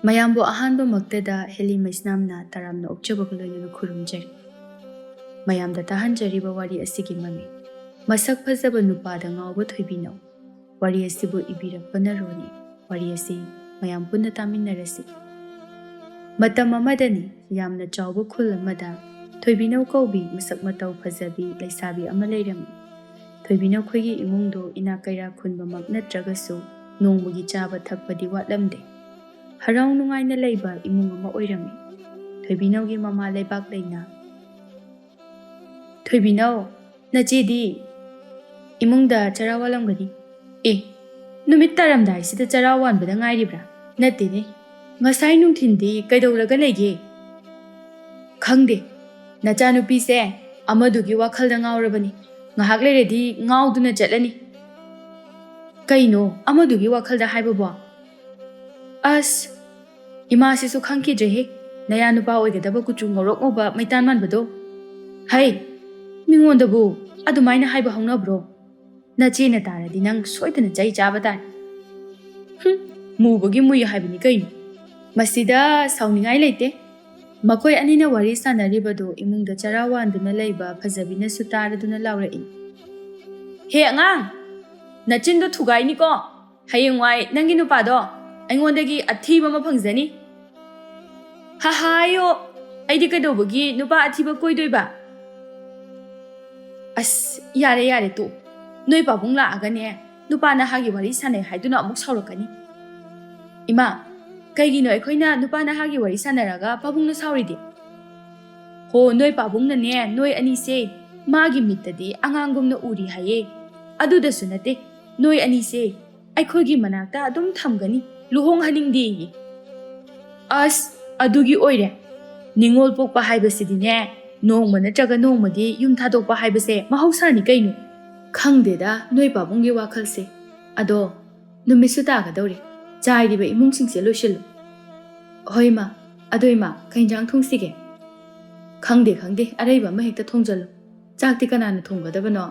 ꯃꯌꯥꯝꯕꯨ ꯑꯍꯥꯟꯕꯃꯛꯇꯗ ꯍꯦꯂꯤ ꯃꯩꯁꯅꯥꯝꯅ ꯇꯔꯥꯝꯅ ꯑꯣꯛꯆꯕꯒ ꯂꯣꯏꯅꯅ ꯈꯨꯔꯨꯝꯖꯔꯤ꯫ ꯃꯌꯥꯝꯗ ꯇꯥꯍꯟꯖꯔꯤꯕ ꯋꯥꯔꯤ ꯑꯁꯤꯒꯤ ꯃꯃꯤꯡ ꯃꯁꯛ ꯐꯖꯕ ꯅꯨꯄꯥꯗ ꯉꯥꯎꯕ ꯊꯣꯏꯕꯤꯅꯧ꯫ ꯋꯥꯔꯤ ꯑꯁꯤꯕꯨ ꯏꯕꯤꯔꯛꯄꯅ ꯔꯣꯅꯤ꯫ ꯋꯥꯔꯤ ꯑꯁꯤ ꯃꯌꯥꯝ ꯄꯨꯟꯅ ꯇꯥꯃꯤꯟꯅꯔꯁꯤ꯫ ꯃꯇꯝ ꯑꯃꯗꯅꯤ ꯌꯥꯝꯅ ꯆꯥꯎꯕ ꯈꯨꯜ ꯑꯃꯗ ꯊꯣꯏꯕꯤꯅꯧ ꯀꯧꯕꯤ ꯃꯁꯛ ꯃꯇꯧ ꯐꯖꯕꯤ ꯂꯩꯁꯥꯕꯤ ꯑꯃ ꯂꯩꯔꯝꯃꯤ꯫ ꯊꯣꯏꯕꯤꯅꯧ ꯈꯣꯏꯒꯤ ꯏꯃꯨꯡꯗꯣ ꯏꯅꯥꯛ ꯀꯩꯔꯥꯛ ꯈꯨꯟꯕꯃꯛ ꯅꯠꯇ꯭ꯔꯒꯁꯨ ꯅꯣꯡꯃꯒꯤ ꯆꯥꯕ ꯊꯛꯄꯗꯤ ꯋꯥꯠꯂꯝꯗꯦ꯫ ꯍꯔꯥꯎ ꯅꯨꯡꯉꯥꯏꯅ ꯂꯩꯕ ꯏꯃꯨꯡ ꯑꯃ ꯑꯣꯏꯔꯝꯃꯤ꯫ ꯊꯣꯏꯕꯤꯅꯧꯒꯤ ꯃꯃꯥ ꯂꯩꯕꯥꯛ ꯂꯩꯅ "ꯊꯣꯏꯕꯤꯅꯧ, ꯅꯆꯦꯗꯤ ꯏꯃꯨꯡꯗ ꯆꯔꯥ ꯋꯥꯜꯂꯝꯒꯅꯤ"꯫ "ꯑꯦ, ꯅꯨꯃꯤꯠ ꯇꯥꯔꯝꯗꯥꯏꯁꯤꯗ ꯆꯔꯥ ꯋꯥꯟꯕꯗ ꯉꯥꯏꯔꯤꯕ꯭ꯔꯥ? "ꯅꯠꯇꯦꯅꯦ, ꯉꯁꯥꯏ ꯅꯨꯡꯊꯤꯟꯗꯤ ꯀꯩꯗꯧꯔꯒ ꯂꯩꯒꯦ"꯫ "ꯈꯪꯗꯦ, ꯅꯆꯥꯅꯨꯄꯤꯁꯦ ꯑꯃꯗꯨꯒꯤ ꯋꯥꯈꯜꯗ ꯉꯥꯎꯔꯕꯅꯤ꯫ ꯉꯥꯏꯍꯥꯛ ꯂꯩꯔꯗꯤ ꯉꯥꯎꯗꯨꯅ ꯆꯠꯂꯅꯤ"꯫ "ꯀꯩꯅꯣ ꯑꯃꯗꯨꯒꯤ ꯋꯥꯈꯜꯗ ꯍꯥꯏꯕꯕꯣ"꯫ "ꯑꯁ, ꯏꯃꯥꯁꯤꯁꯨ ꯈꯪꯈꯤꯗ꯭ꯔꯦꯍꯦ, ꯅꯌꯥ ꯅꯨꯄꯥ ꯑꯣꯏꯒꯗꯕ ꯀꯨꯆꯨ ꯉꯧꯔꯣꯛ ꯉꯧꯕ ꯃꯩꯇꯥꯟ ꯃꯥꯟꯕꯗꯣ"꯫ "ꯍꯩ, ꯃꯤꯉꯣꯟꯗꯕꯨ ꯑꯗꯨꯃꯥꯏꯅ ꯍꯥꯏꯕ ꯍꯧꯅꯕ꯭ꯔꯣ? ꯅꯆꯦꯅ ꯇꯥꯔꯗꯤ ꯅꯪ ꯁꯣꯏꯗꯅ ꯆꯩ ꯆꯥꯕ ꯇꯥꯔꯦ"꯫ "ꯃꯨꯕꯒꯤ ꯃꯨꯏ ꯍꯥꯏꯕꯅꯤ ꯀꯩꯅꯣ, ꯃꯁꯤꯗ ꯁꯥꯎꯅꯤꯡꯉꯥꯏ ꯂꯩꯇꯦ"꯫ ꯃꯈꯣꯏ ꯑꯅꯤꯅ ꯋꯥꯔꯤ ꯁꯥꯟꯅꯔꯤꯕꯗꯨ ꯏꯃꯨꯡꯗ ꯆꯔꯥ ꯋꯥꯟꯗꯨꯅ ꯂꯩꯕ ꯐꯖꯕꯤꯅꯁꯨ ꯇꯥꯔꯗꯨꯅ ꯂꯥꯎꯔꯛꯏ꯫ "ꯍꯦ ꯑꯉꯥꯡ, ꯅꯆꯤꯟꯗꯣ ꯊꯨꯒꯥꯏꯅꯤꯀꯣ, ꯍꯌꯦꯡꯋꯥꯏ ꯅꯪꯒꯤ ꯅꯨꯄꯥꯗꯣ ꯑꯩꯉꯣꯟꯗꯒꯤ ꯑꯊꯤꯕ ꯑꯃ ꯐꯪꯖꯅꯤ"꯫ "ꯍꯥꯍꯥꯌꯣ, ꯑꯩꯗꯤ ꯀꯩꯗꯧꯕꯒꯤ ꯅꯨꯄꯥ ꯑꯊꯤꯕ ꯀꯣꯏꯗꯣꯏꯕ"꯫ "ꯑꯁ, ꯌꯥꯔꯦ ꯌꯥꯔꯦ ꯇꯣꯛꯑꯣ, ꯅꯣꯏ ꯄꯥꯕꯨꯡ ꯂꯥꯛꯑꯒꯅꯦ ꯅꯨꯄꯥ ꯅꯍꯥꯒꯤ ꯋꯥꯔꯤ ꯁꯥꯟꯅꯩ ꯍꯥꯏꯗꯨꯅ ꯑꯃꯨꯛ ꯁꯥꯎꯔꯛꯀꯅꯤ"꯫ "ꯏꯃꯥ, ꯀꯩꯒꯤꯅꯣ ꯑꯩꯈꯣꯏꯅ ꯅꯨꯄꯥ ꯅꯍꯥꯒꯤ ꯋꯥꯔꯤ ꯁꯥꯟꯅꯔꯒ ꯄꯥꯕꯨꯡꯅ ꯁꯥꯎꯔꯤꯗꯤ"꯫ "ꯍꯣ, ꯅꯣꯏ ꯄꯥꯕꯨꯡꯅꯅꯦ ꯅꯣꯏ ꯑꯅꯤꯁꯦ ꯃꯥꯒꯤ ꯃꯤꯠꯇꯗꯤ ꯑꯉꯥꯡꯒꯨꯝꯅ ꯎꯔꯤ ꯍꯥꯏꯌꯦ꯫ ꯑꯗꯨꯗꯁꯨ ꯅꯠꯇꯦ, ꯅꯣꯏ ꯑꯅꯤꯁꯦ ꯑꯩꯈꯣꯏꯒꯤ ꯃꯅꯥꯛꯇ ꯑꯗꯨꯝ ꯊꯝꯒꯅꯤ, ꯂꯨꯍꯣꯡꯍꯟꯅꯤꯡꯗꯦꯌꯦ"꯫ "ꯑꯁ, ꯑꯗꯨꯒꯤ ꯑꯣꯏꯔꯦ, ꯅꯤꯡꯉꯣꯜ ꯄꯣꯛꯄ ꯍꯥꯏꯕꯁꯤꯗꯤꯅꯦ ꯅꯣꯡꯃ ꯅꯠꯇ꯭ꯔꯒ ꯅꯣꯡꯃꯗꯤ ꯌꯨꯝ ꯊꯥꯗꯣꯛꯄ ꯍꯥꯏꯕꯁꯦ ꯃꯍꯧꯁꯥꯅꯤ ꯀꯩꯅꯣ"꯫ "ꯈꯪꯗꯦꯗ ꯅꯣꯏ ꯄꯥꯕꯨꯡꯒꯤ ꯋꯥꯈꯜꯁꯦ꯫ ꯑꯗꯣ ꯅꯨꯃꯤꯠꯁꯨ ꯇꯥꯒꯗꯧꯔꯦ, ꯆꯥꯏꯔꯤꯕ ꯏꯃꯨꯡꯁꯤꯡꯁꯦ ꯂꯣꯏꯁꯤꯜꯂꯨ"꯫ "ꯍꯣꯏ ꯏꯃꯥ, ꯑꯗꯣ ꯏꯃꯥ, ꯀꯩ ꯏꯟꯖꯥꯡ ꯊꯣꯡꯁꯤꯒꯦ"꯫ "ꯈꯪꯗꯦ ꯈꯪꯗꯦ, ꯑꯔꯩꯕ ꯑꯃ ꯍꯦꯛꯇ ꯊꯣꯡꯖꯜꯂꯨ"꯫ "ꯆꯥꯛꯇꯤ ꯀꯅꯥꯅ ꯊꯣꯡꯒꯗꯕꯅꯣ"꯫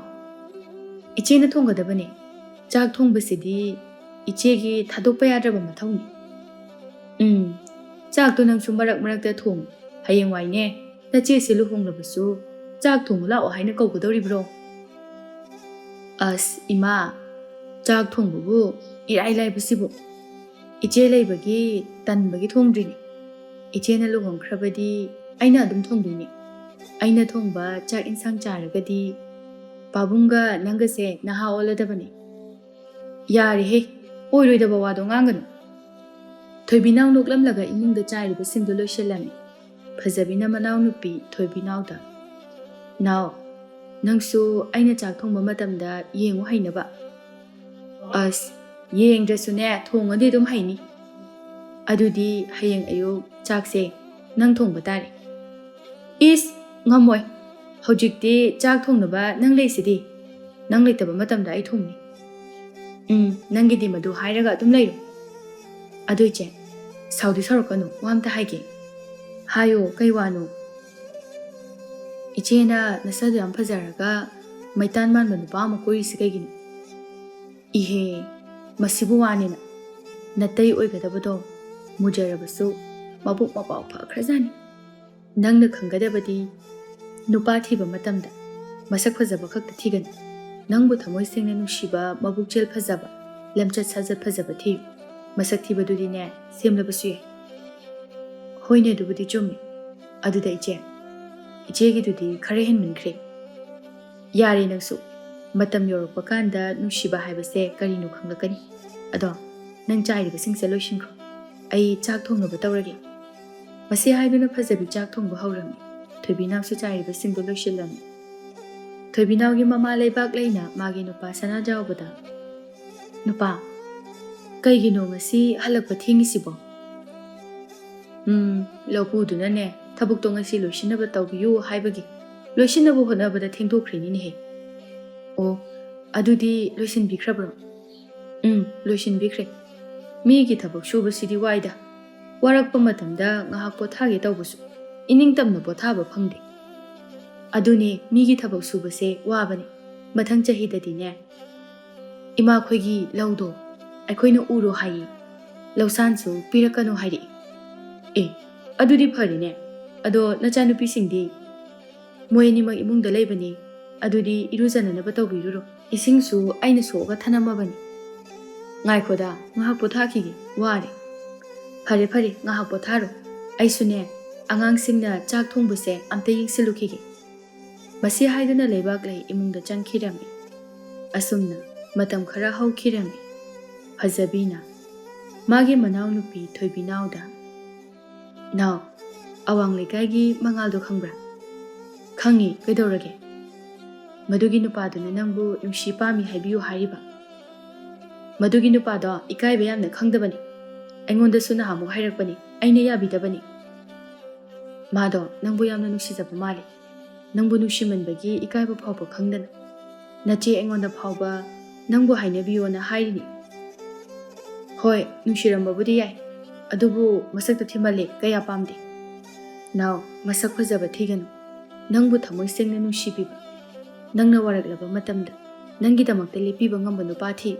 "ꯏꯆꯦꯅ ꯊꯣꯡꯒꯗꯕꯅꯦ, ꯆꯥꯛ ꯊꯣꯡꯕꯁꯤꯗꯤ ꯏꯆꯦꯒꯤ ꯊꯥꯗꯣꯛꯄ ꯌꯥꯗ꯭ꯔꯕ ꯃꯊꯧꯅꯤ"꯫ "ꯆꯥꯛꯇꯣ ꯅꯪꯁꯨ ꯃꯔꯛ ꯃꯔꯛꯇ ꯊꯣꯡꯉꯨ, ꯍꯌꯦꯡꯋꯥꯏꯅꯦ ꯅꯆꯦꯁꯦ ꯂꯨꯍꯣꯡꯂꯕꯁꯨ ꯆꯥꯛ ꯊꯣꯡꯕ ꯂꯥꯛꯑꯣ ꯍꯥꯏꯅ ꯀꯧꯒꯗꯧꯔꯤꯕ꯭ꯔꯣ"꯫ "ꯑꯁ ꯏꯃꯥ, ꯆꯥꯛ ꯊꯣꯡꯕꯕꯨ ꯏꯔꯥꯏ ꯂꯥꯏꯕꯁꯤꯕꯨ, ꯏꯆꯦ ꯂꯩꯕꯒꯤ ꯇꯟꯕꯒꯤ ꯊꯣꯡꯗ꯭ꯔꯤꯅꯤ꯫ ꯏꯆꯦꯅ ꯂꯨꯍꯣꯡꯈ꯭ꯔꯕꯗꯤ ꯑꯩꯅ ꯑꯗꯨꯝ ꯊꯣꯡꯗꯣꯏꯅꯤ꯫ ꯑꯩꯅ ꯊꯣꯡꯕ ꯆꯥꯛ ꯏꯟꯁꯥꯡ ꯆꯥꯔꯒꯗꯤ ꯄꯥꯕꯨꯡꯒ ꯅꯪꯒꯁꯦ ꯅꯍꯥ ꯑꯣꯜꯂꯗꯕꯅꯤ"꯫ "ꯌꯥꯔꯦꯍꯦ, ꯑꯣꯏꯔꯣꯏꯗꯕ ꯋꯥꯗꯣ ꯉꯥꯡꯒꯅꯨ"꯫ ꯊꯣꯏꯕꯤꯅꯧ ꯅꯣꯛꯂꯝꯂꯒ ꯏꯃꯨꯡꯗ ꯆꯥꯏꯔꯤꯕꯁꯤꯡꯗꯨ ꯂꯣꯏꯁꯤꯜꯂꯝꯃꯤ꯫ ꯐꯖꯕꯤꯅ ꯃꯅꯥꯎꯅꯨꯄꯤ ꯊꯣꯏꯕꯤꯅꯥꯎꯗ "ꯅꯥꯎ, ꯅꯪꯁꯨ ꯑꯩꯅ ꯆꯥꯛ ꯊꯣꯡꯕ ꯃꯇꯝꯗ ꯌꯦꯡꯉꯨ ꯍꯩꯅꯕ"꯫ "ꯑꯁ, ꯌꯦꯡꯗ꯭ꯔꯁꯨꯅꯦ ꯊꯣꯡꯉꯗꯤ ꯑꯗꯨꯝ ꯍꯩꯅꯤ"꯫ "ꯑꯗꯨꯗꯤ ꯍꯌꯦꯡ ꯑꯌꯨꯛ ꯆꯥꯛꯁꯦ ꯅꯪ ꯊꯣꯡꯕ ꯇꯥꯔꯦ"꯫ "ꯏꯁ, ꯉꯝꯃꯣꯏ, ꯍꯧꯖꯤꯛꯇꯤ ꯆꯥꯛ ꯊꯣꯡꯅꯕ ꯅꯪ ꯂꯩꯁꯤꯗꯤ, ꯅꯪ ꯂꯩꯇꯕ ꯃꯇꯝꯗ ꯑꯩ ꯊꯣꯡꯅꯤ"꯫ "ꯅꯪꯒꯤꯗꯤ ꯃꯗꯨ ꯍꯥꯏꯔꯒ ꯑꯗꯨꯝ ꯂꯩꯔꯣ"꯫ "ꯑꯗꯨ ꯏꯆꯦ, ꯁꯥꯎꯗꯤ ꯁꯥꯎꯔꯛꯀꯅꯨ, ꯋꯥ ꯑꯝꯇ ꯍꯥꯏꯒꯦ"꯫ "ꯍꯥꯏꯌꯣ, ꯀꯩ ꯋꯥꯅꯣ"꯫ "ꯏꯆꯦꯅ ꯅꯁꯛꯗꯣ ꯌꯥꯝ ꯐꯖꯔꯒ ꯃꯩꯇꯥꯟ ꯃꯥꯟꯕ ꯅꯨꯄꯥ ꯑꯃ ꯀꯣꯏꯔꯤꯁꯤ ꯀꯩꯒꯤꯅꯣ"꯫ "ꯏꯍꯦ, ꯃꯁꯤꯕꯨ ꯋꯥꯅꯦꯅ, ꯅꯇꯩ ꯑꯣꯏꯒꯗꯕꯗꯣ ꯃꯨꯖꯔꯕꯁꯨ ꯃꯕꯨꯛ ꯃꯄꯥꯎ ꯐꯈ꯭ꯔꯖꯥꯠꯅꯤ꯫ ꯅꯪꯅ ꯈꯪꯒꯗꯕꯗꯤ ꯅꯨꯄꯥ ꯊꯤꯕ ꯃꯇꯝꯗ ꯃꯁꯛ ꯐꯖꯕ ꯈꯛꯇ ꯊꯤꯒꯅꯨ, ꯅꯪꯕꯨ ꯊꯃꯣꯏ ꯁꯦꯡꯅ ꯅꯨꯡꯁꯤꯕ ꯃꯕꯨꯛꯆꯦꯜ ꯐꯖꯕ, ꯂꯝꯆꯠ ꯁꯥꯖꯠ ꯐꯖꯕ ꯊꯤꯌꯨ꯫ ꯃꯁꯛ ꯊꯤꯕꯗꯨꯗꯤꯅꯦ ꯁꯦꯝꯂꯕꯁꯨ ꯌꯥꯏ"꯫ "ꯍꯣꯏꯅꯦ, ꯑꯗꯨꯕꯨꯗꯤ ꯆꯨꯝꯃꯤ꯫ ꯑꯗꯨꯗ ꯏꯆꯦꯒꯤꯗꯨꯗꯤ ꯈꯔ ꯍꯦꯟꯃꯟꯈ꯭ꯔꯦ"꯫ "ꯌꯥꯔꯦ ꯅꯪꯁꯨ, ꯃꯇꯝ ꯌꯧꯔꯛꯄ ꯀꯥꯟꯗ ꯅꯨꯡꯁꯤꯕ ꯍꯥꯏꯕꯁꯦ ꯀꯔꯤꯅꯣ ꯈꯪꯂꯛꯀꯅꯤ꯫ ꯑꯗꯣ ꯅꯪ ꯆꯥꯏꯔꯤꯕꯁꯤꯡꯁꯦ ꯂꯣꯏꯁꯤꯟꯈ꯭ꯔꯣ, ꯑꯩ ꯆꯥꯛ ꯊꯣꯡꯅꯕ ꯇꯧꯔꯒꯦ"꯫ ꯃꯁꯤ ꯍꯥꯏꯗꯨꯅ ꯐꯖꯕꯤ ꯆꯥꯛ ꯊꯣꯡꯕ ꯍꯧꯔꯝꯃꯤ꯫ ꯊꯣꯏꯕꯤꯅꯥꯎꯁꯨ ꯆꯥꯏꯔꯤꯕꯁꯤꯡꯗꯨ ꯂꯣꯏꯁꯤꯜꯂꯝꯃꯤ꯫ ꯊꯣꯏꯕꯤꯅꯥꯎꯒꯤ ꯃꯃꯥ ꯂꯩꯕꯥꯛ ꯂꯩꯅ ꯃꯥꯒꯤ ꯅꯨꯄꯥ ꯁꯅꯥꯖꯥꯎꯕꯗ "ꯅꯨꯄꯥ, ꯀꯩꯒꯤꯅꯣ ꯉꯁꯤ ꯍꯜꯂꯛꯄ ꯊꯦꯡꯉꯤꯁꯤꯕꯣ"꯫ "ꯂꯧꯄꯨꯗꯨꯅꯅꯦ ꯊꯕꯛꯇꯣ ꯉꯁꯤ ꯂꯣꯏꯁꯤꯟꯅꯕ ꯇꯧꯕꯤꯌꯨ ꯍꯥꯏꯕꯒꯤ ꯂꯣꯏꯁꯤꯟꯅꯕ ꯍꯣꯠꯅꯕꯗ ꯊꯦꯡꯗꯣꯛꯈ꯭ꯔꯤꯅꯤꯅꯦꯍꯦ"꯫ "ꯑꯣ, ꯑꯗꯨꯗꯤ ꯂꯣꯏꯁꯤꯟꯕꯤꯈ꯭ꯔꯕ꯭ꯔꯣ"꯫ "ꯂꯣꯏꯁꯤꯟꯕꯤꯈ꯭ꯔꯦ꯫ ꯃꯤꯒꯤ ꯊꯕꯛ ꯁꯨꯕꯁꯤꯗꯤ ꯋꯥꯏꯗ, ꯋꯥꯔꯛꯄ ꯃꯇꯝꯗ ꯉꯥꯏꯍꯥꯛ ꯄꯣꯊꯥꯒꯦ ꯇꯧꯕꯁꯨ ꯏꯅꯤꯡꯇꯝꯅ ꯄꯣꯊꯥꯕ ꯐꯪꯗꯦ"꯫ "ꯑꯗꯨꯅꯦ, ꯃꯤꯒꯤ ꯊꯕꯛ ꯁꯨꯕꯁꯦ ꯋꯥꯕꯅꯤ꯫ ꯃꯊꯪ ꯆꯍꯤꯗꯗꯤꯅꯦ ꯏꯃꯥꯈꯣꯏꯒꯤ ꯂꯧꯗꯣ ꯑꯩꯈꯣꯏꯅ ꯎꯔꯣ ꯍꯥꯏꯌꯦ, ꯂꯧꯁꯥꯟꯁꯨ ꯄꯤꯔꯛꯀꯅꯨ ꯍꯥꯏꯔꯛꯏ"꯫ ꯑꯦ ꯑꯗꯨꯗꯤ ꯐꯔꯦꯅꯦ ꯑꯗꯣ ꯅꯆꯥꯅꯨꯄꯤꯁꯤꯡꯗꯤ ꯃꯣꯏ ꯑꯅꯤꯃꯛ ꯏꯃꯨꯡꯗ ꯂꯩꯕꯅꯤ ꯑꯗꯨꯗꯤ ꯏꯔꯨꯖꯅꯅꯕ ꯇꯧꯕꯤꯔꯨꯔꯣ ꯏꯁꯤꯡꯁꯨ ꯑꯩꯅ ꯁꯣꯛꯑꯒ ꯊꯅꯝꯃꯕꯅꯤ ꯉꯥꯏꯈꯣꯗ ꯉꯥꯏꯍꯥꯛ ꯄꯣꯊꯥꯈꯤꯒꯦ ꯋꯥꯔꯦ ꯐꯔꯦ ꯐꯔꯦ ꯉꯥꯏꯍꯥꯛ ꯄꯣꯊꯥꯔꯣ ꯑꯩꯁꯨꯅꯦ ꯑꯉꯥꯡꯁꯤꯡꯅ ꯆꯥꯛ ꯊꯣꯡꯕꯁꯦ ꯑꯝꯇ ꯌꯦꯡꯁꯤꯜꯂꯨꯈꯤꯒꯦ ꯃꯁꯤ ꯍꯥꯏꯗꯨꯅ ꯂꯩꯕꯥꯛ ꯂꯩ ꯏꯃꯨꯡꯗ ꯆꯪꯈꯤꯔꯝꯃꯤ ꯑꯁꯨꯝꯅ ꯃꯇꯝ ꯈꯔ ꯍꯧꯈꯤꯔꯝꯃꯤ ꯐꯖꯕꯤꯅ ꯃꯥꯒꯤ ꯃꯅꯥꯎꯅꯨꯄꯤ ꯊꯣꯏꯕꯤꯅꯥꯎꯗ ꯅꯥꯎ ꯑꯋꯥꯡ ꯂꯩꯀꯥꯏꯒꯤ ꯃꯉꯥꯜꯗꯣ ꯈꯪꯕ꯭ꯔꯥ ꯈꯪꯉꯤ ꯀꯩꯗꯧꯔꯒꯦ ꯃꯗꯨꯒꯤ ꯅꯨꯄꯥꯗꯨꯅ ꯅꯪꯕꯨ ꯅꯨꯡꯁꯤ ꯄꯥꯝꯃꯤ ꯍꯥꯏꯕꯤꯌꯨ ꯍꯥꯏꯔꯤꯕ ꯃꯗꯨꯒꯤ ꯅꯨꯄꯥꯗꯣ ꯏꯀꯥꯏꯕ ꯌꯥꯝꯅ ꯈꯪꯗꯕꯅꯤ ꯑꯩꯉꯣꯟꯗꯁꯨ ꯅꯍꯥꯟꯃꯨꯛ ꯍꯥꯏꯔꯛꯄꯅꯤ ꯑꯩꯅ ꯌꯥꯕꯤꯗꯕꯅꯤ ꯃꯥꯗꯣ ꯅꯪꯕꯨ ꯌꯥꯝꯅ ꯅꯨꯡꯁꯤꯖꯕ ꯃꯥꯜꯂꯤ ꯅꯪꯕꯨ ꯅꯨꯡꯁꯤꯃꯟꯕꯒꯤ ꯏꯀꯥꯏꯕ ꯐꯥꯎꯕ ꯈꯪꯗꯅ ꯅꯆꯦ ꯑꯩꯉꯣꯟꯗ ꯐꯥꯎꯕ ꯅꯪꯕꯨ ꯍꯥꯏꯅꯕꯤꯌꯣꯅ ꯍꯥꯏꯔꯤꯅꯤ ꯍꯣꯏ ꯅꯨꯡꯁꯤꯔꯝꯕꯕꯨꯗꯤ ꯌꯥꯏ ꯑꯗꯨꯕꯨ ꯃꯁꯛꯇꯣ ꯊꯤꯃꯜꯂꯦ ꯀꯌꯥ ꯄꯥꯝꯗꯦ ꯅꯥꯎ ꯃꯁꯛ ꯐꯖꯕ ꯊꯤꯒꯅꯨ ꯅꯪꯕꯨ ꯊꯃꯣꯏ ꯁꯦꯡꯅ ꯅꯨꯡꯁꯤꯕꯤꯕ ꯅꯪꯅ ꯋꯥꯔꯛꯂꯕ ꯃꯇꯝꯗ ꯅꯪꯒꯤꯗꯃꯛꯇ ꯂꯦꯞꯄꯤꯕ ꯉꯝꯕ ꯅꯨꯄꯥ ꯊꯤ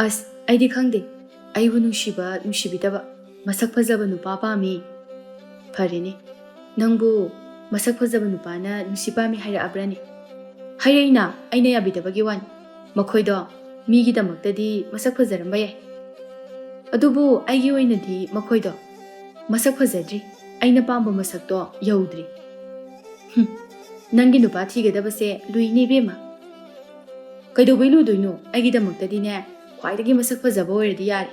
ꯑꯁ ꯑꯩꯗꯤ ꯈꯪꯗꯦ ꯑꯩꯕꯨ ꯅꯨꯡꯁꯤꯕ ꯅꯨꯡꯁꯤꯕꯤꯗꯕ ꯃꯁꯛ ꯐꯖꯕ ꯅꯨꯄꯥ ꯄꯥꯝꯃꯤ ꯐꯔꯦꯅꯦ ꯅꯪꯕꯨ ꯃꯁꯛ ꯐꯖꯕ ꯅꯨꯄꯥꯅ ꯅꯨꯡꯁꯤ ꯄꯥꯝꯃꯤ ꯍꯥꯏꯔꯛꯑꯕ꯭ꯔꯅꯦ ꯍꯥꯏꯔꯛꯏꯅ ꯑꯩꯅ ꯌꯥꯕꯤꯗꯕꯒꯤ ꯋꯥꯅꯤ ꯃꯈꯣꯏꯗꯣ ꯃꯤꯒꯤꯗꯃꯛꯇꯗꯤ ꯃꯁꯛ ꯐꯖꯔꯝꯕ ꯌꯥꯏ ꯑꯗꯨꯕꯨ ꯑꯩꯒꯤ ꯑꯣꯏꯅꯗꯤ ꯃꯈꯣꯏꯗꯣ ꯃꯁꯛ ꯐꯖꯗ꯭ꯔꯤ ꯑꯩꯅ ꯄꯥꯝꯕ ꯃꯁꯛꯇꯣ ꯌꯧꯗ꯭ꯔꯤ ꯅꯪꯒꯤ ꯅꯨꯄꯥ ꯊꯤꯒꯗꯕꯁꯦ ꯂꯨꯏꯅꯦ ꯏꯕꯦꯝꯃ ꯀꯩꯗꯧꯕꯩ ꯂꯨꯗꯣꯏꯅꯣ ꯑꯩꯒꯤꯗꯃꯛꯇꯗꯤꯅꯦ ꯈ꯭ꯋꯥꯏꯗꯒꯤ ꯃꯁꯛ ꯐꯖꯕ ꯑꯣꯏꯔꯗꯤ ꯌꯥꯔꯦ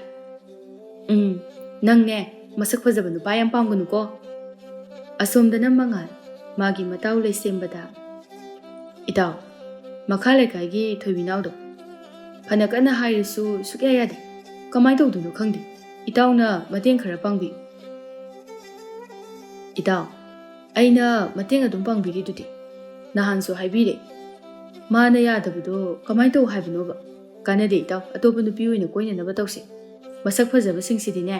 ꯅꯪꯅꯦ ꯃꯁꯛ ꯐꯖꯕ ꯅꯨꯄꯥ ꯌꯥꯝ ꯄꯥꯝꯒꯅꯨꯀꯣ ꯑꯁꯣꯝꯗꯅ ꯃꯉꯥꯜ ꯃꯥꯒꯤ ꯃꯇꯥꯎ ꯂꯩꯁꯦꯝꯕꯗ ꯏꯇꯥꯎ ꯃꯈꯥ ꯂꯩꯀꯥꯏꯒꯤ ꯊꯣꯏꯕꯤꯅꯥꯎꯗꯣ ꯐꯅ ꯀꯟꯅ ꯍꯥꯏꯔꯁꯨ ꯁꯨꯛꯌꯥ ꯌꯥꯗꯦ ꯀꯃꯥꯏꯅ ꯇꯧꯗꯣꯏꯅꯣ ꯈꯪꯗꯦ ꯏꯇꯥꯎꯅ ꯃꯇꯦꯡ ꯈꯔ ꯄꯥꯡꯕꯤꯌꯨ ꯏꯇꯥꯎ ꯑꯩꯅ ꯃꯇꯦꯡ ꯑꯗꯨꯝ ꯄꯥꯡꯕꯤꯔꯤꯗꯨꯗꯤ ꯅꯍꯥꯟꯁꯨ ꯍꯥꯏꯕꯤꯔꯦ ꯃꯥꯅ ꯌꯥꯗꯕꯗꯣ ꯀꯃꯥꯏꯅ ꯇꯧ ꯍꯥꯏꯕꯅꯣꯕ ꯀꯥꯟꯅꯗꯦ ꯏꯇꯥꯎ ꯑꯇꯣꯞꯄ ꯅꯨꯄꯤ ꯑꯣꯏꯅ ꯀꯣꯏꯅꯅꯕ ꯇꯧꯁꯦ ꯃꯁꯛ ꯐꯖꯕꯁꯤꯡꯁꯤꯗꯤꯅꯦ